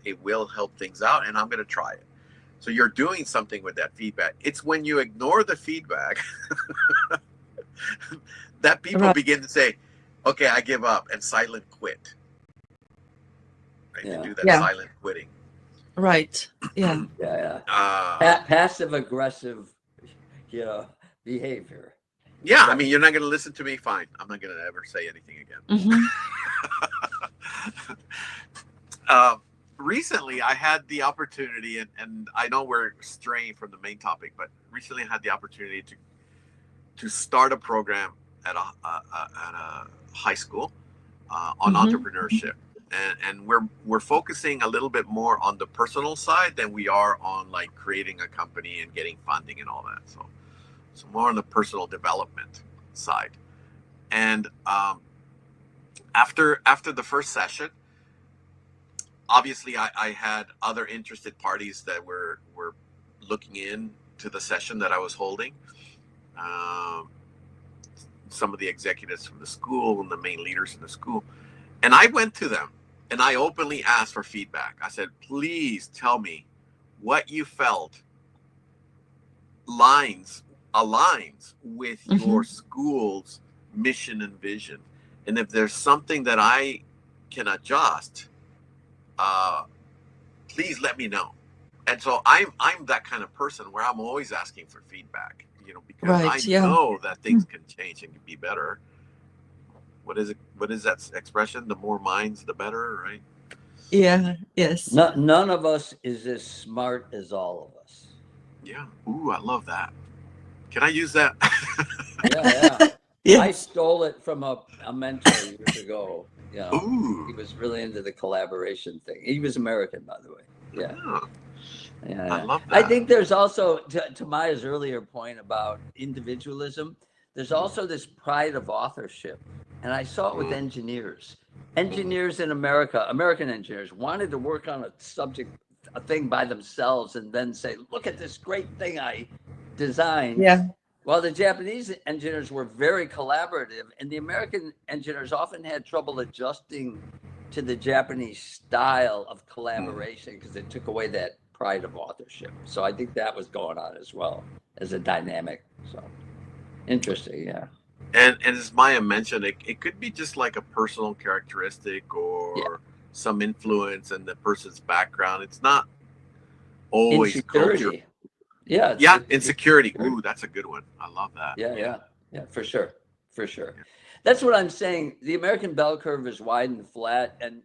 it will help things out, and I'm going to try it. So you're doing something with that feedback. It's when you ignore the feedback that people begin to say, okay, I give up, and silent quit. Right? They do that silent quitting. Right. Yeah. Passive aggressive, behavior. Yeah, I mean, you're not going to listen to me. Fine, I'm not going to ever say anything again. Recently, I had the opportunity, and I know we're straying from the main topic, but recently I had the opportunity to start a program at a high school on entrepreneurship, and we're focusing a little bit more on the personal side than we are on like creating a company and getting funding and all that. So more on the personal development side. And after the first session, obviously I had other interested parties that were looking into the session that I was holding. Some of the executives from the school and the main leaders in the school. And I went to them and I openly asked for feedback. I said, please tell me what you felt aligns with your school's mission and vision. And if there's something that I can adjust, please let me know. And so I'm that kind of person where I'm always asking for feedback, because I know that things can change and can be better. What is it? What is that expression? The more minds, the better, right? Yeah. Yes. None of us is as smart as all of us. Yeah. Ooh, I love that. Can I use that? Yeah. I Yes. stole it from a mentor years ago. You know, he Ooh. was really into the collaboration thing. He was American, by the way. Yeah. Yeah, I Yeah. love I that. think there's also, to Maya's earlier point about individualism, there's also this pride of authorship. And I saw it with Mm, engineers. mm, Engineers in America, American engineers, wanted to work on a thing by themselves and then say, look at this great thing I designed. Yeah. While the Japanese engineers were very collaborative, and the American engineers often had trouble adjusting to the Japanese style of mm. collaboration because it took away that pride of authorship. So I think that was going on as well as a dynamic. So interesting, yeah. And as Maya mentioned, it could be just like a personal characteristic Yeah. or some influence in the person's background. It's not always culture. Insecurity. Yeah, Yeah, it's insecurity. insecurity. Ooh, that's a good one. I love that. Yeah, for sure. For sure. Yeah. That's what I'm saying. The American bell curve is wide and flat, and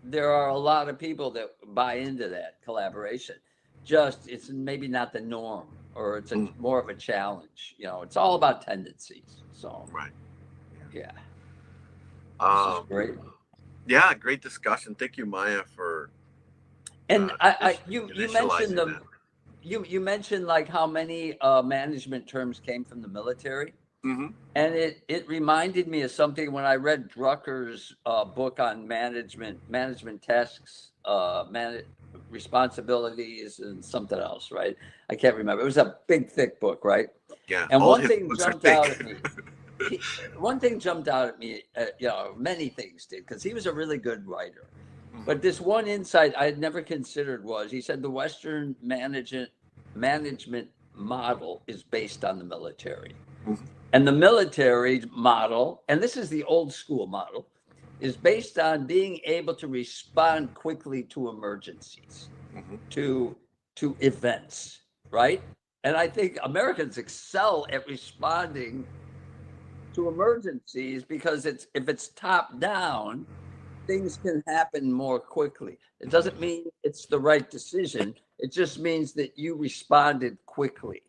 there are a lot of people that buy into that collaboration. Just it's maybe not the norm, or it's Mm, more of a challenge. You know, it's all about tendencies. So right. yeah, this is Um, great. yeah, great discussion. Thank you, Maya, for And you mentioned initializing the that. you mentioned like how many management terms came from the military. Hmm. And it reminded me of something when I read Drucker's book on management tasks, responsibilities, and something else, right? I can't remember. It was a big, thick book, right? Yeah, And all one his thing books are jumped out thick. at me. One thing jumped out at me, you know, many things did, because he was a really good writer. Mhm. But this one insight I had never considered was he said the Western management model is based on the military. Mhm. And the military model, and this is the old school model, is based on being able to respond quickly to emergencies, Mhm. to to events, right? And I think Americans excel at responding to emergencies because it's if it's top down, things can happen more quickly. It doesn't mean it's the right decision. It just means that you responded quickly.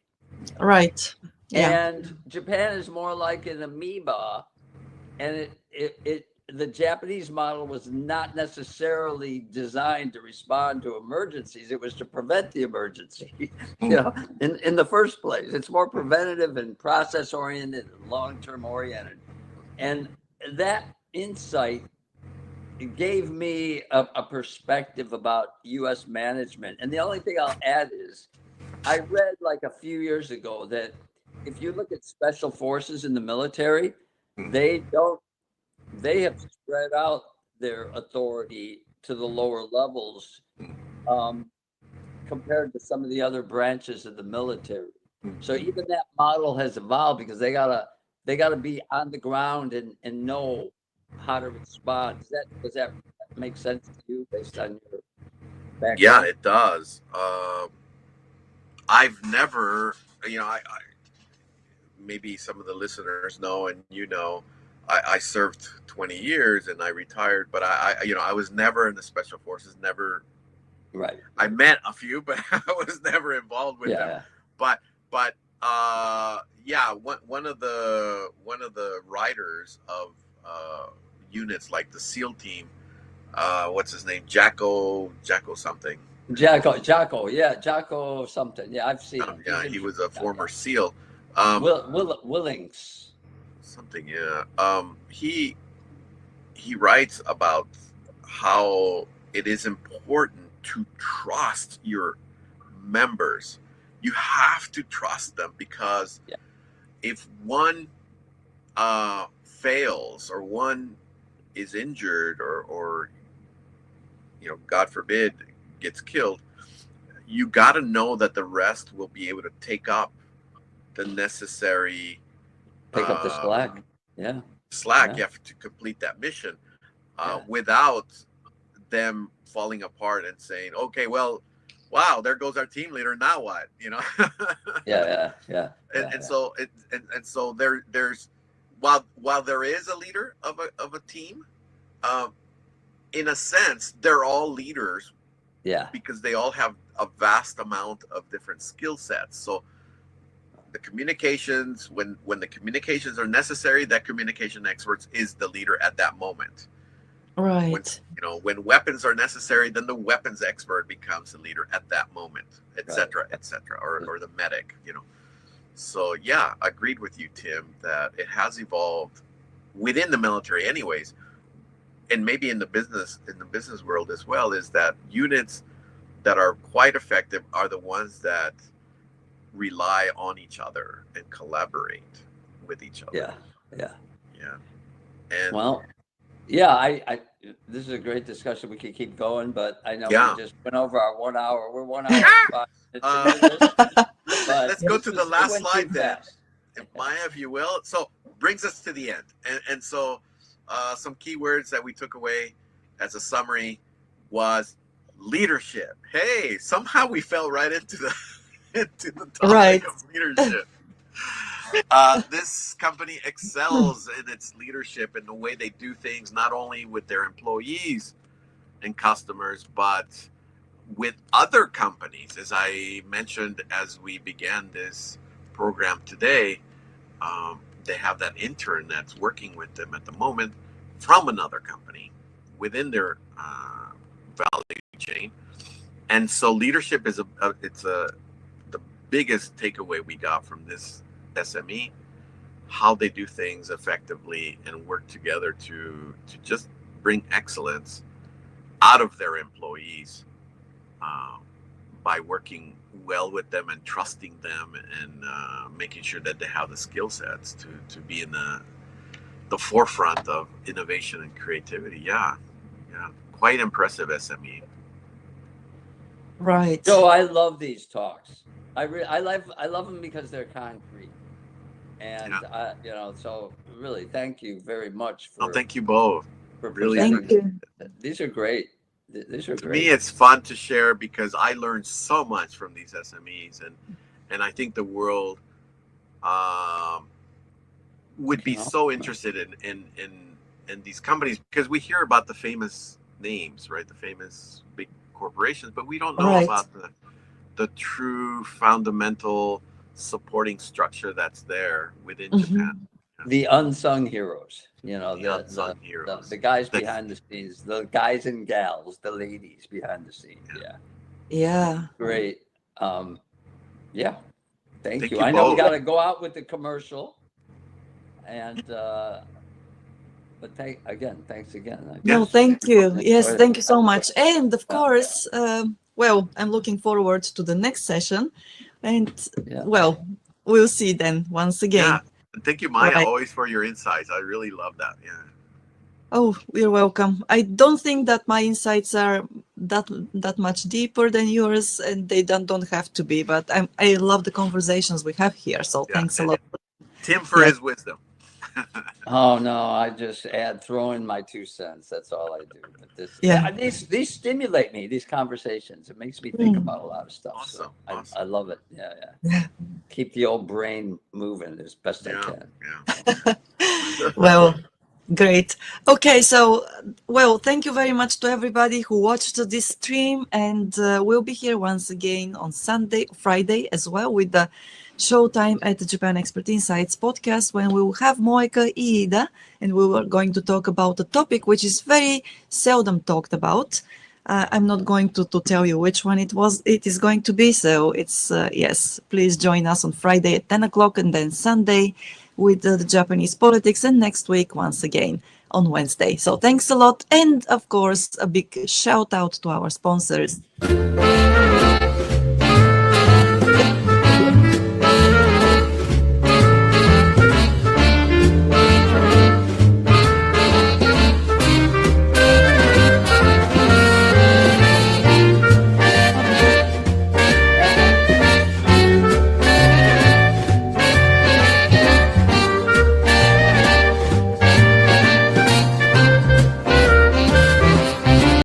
Right. Yeah. And Japan is more like an amoeba, and the Japanese model was not necessarily designed to respond to emergencies. It was to prevent the emergency, you Mm. know, in the first place. It's more preventative and process oriented and long term oriented. And that insight gave me a perspective about U.S. management. And the only thing I'll add is I read like a few years ago that if you look at special forces in the military, Mm. they don't, they have spread out their authority to the lower levels um, compared to some of the other branches of the military. So Mm. even that model has evolved because they gotta be on the ground and know how to respond. Does that make sense to you based on your Yeah, background? it does. I've never, I maybe some of the listeners know, and I served 20 years and I retired, but I was never in the special forces. Never. Right. I met a few, but I was never involved with them. Yeah. But but yeah, one of the writers of units like the SEAL team, what's his name, Jacko something. Jocko, yeah, Jocko something. Yeah, I've seen him. He's Yeah, he was a interesting guy. Yeah. former SEAL. Um, Willings. something, yeah. He writes about how it is important to trust your members. You have to trust them because Yeah. if one fails or one is injured or God forbid, gets killed, you got to know that the rest will be able to take up the necessary Pick up the uh, slack. Yeah. slack Yeah. you have to complete that mission Yeah. without them falling apart and saying, okay, well, wow, there goes our team leader. Now what? Yeah. Yeah. and, Yeah. and Yeah. so so there's while there is a leader of a team, um, in a sense, they're all leaders Yeah. because they all have a vast amount of different skill sets. So the communications, when the communications are necessary, that communication expert is the leader at that moment. Right. When weapons are necessary, then the weapons expert becomes the leader at that moment, etc., etc., or the medic. So yeah, agreed with you, Tim, that it has evolved within the military, anyways, and maybe in the business world as well. Is that units that are quite effective are the ones that rely on each other and collaborate with each other. Yeah. And Well, yeah, I this is a great discussion. We could keep going, but I know we just went over our 1 hour. We're 1 hour and 5 minutes into this. But let's go to the last slide then, Maya, if you will. So brings us to the end, and so some keywords that we took away as a summary was leadership. Hey, somehow we fell right into the topic of leadership. This company excels in its leadership and the way they do things, not only with their employees and customers, but with other companies. As I mentioned as we began this program today, they have that intern that's working with them at the moment from another company within their value chain. And so leadership is the biggest takeaway we got from this SME, how they do things effectively and work together to just bring excellence out of their employees by working well with them and trusting them and making sure that they have the skill sets to be in the forefront of innovation and creativity. Yeah, quite impressive SME. Right. So I love these talks. I love them because they're concrete, and so really thank you very much for. Thank you both. For really, thank you. These are great. These are to great. me, it's fun to share because I learned so much from these SMEs, and I think the world would be so interested in these companies, because we hear about the famous names, right? The famous big corporations, but we don't know about the true fundamental supporting structure that's there within Japan. The unsung heroes, the unsung heroes, the guys behind the scenes, the guys and gals, the ladies behind the scenes. Yeah. Great. Yeah. Thank you. you I know we both. got to go out with the commercial, and but thanks again. No, thank you. Yes, thank you so much. And of course, well, I'm looking forward to the next session, and well, we'll see then once again. Yeah. Thank you, Maya, always for your insights. I really love that. Yeah. Oh, you're welcome. I don't think that my insights are that much deeper than yours, and they don't have to be. But I love the conversations we have here. So thanks a lot. Tim for his wisdom. Oh no, I just throw in my 2 cents. That's all I do. But these stimulate me. These conversations. It makes me think about a lot of stuff. Awesome. So awesome. I love it. Yeah. Keep the old brain moving as best I can. Yeah. Well, great. Okay, so well, thank you very much to everybody who watched this stream, and we'll be here once again on Friday as well with the showtime at the Japan Expert Insights podcast, when we will have Moeka Iida, and we were going to talk about a topic which is very seldom talked about. I'm not going to tell you which one it is going to be. So it's yes, please join us on Friday at 10 o'clock, and then Sunday with the Japanese politics, and next week once again on Wednesday. So thanks a lot, and of course a big shout out to our sponsors.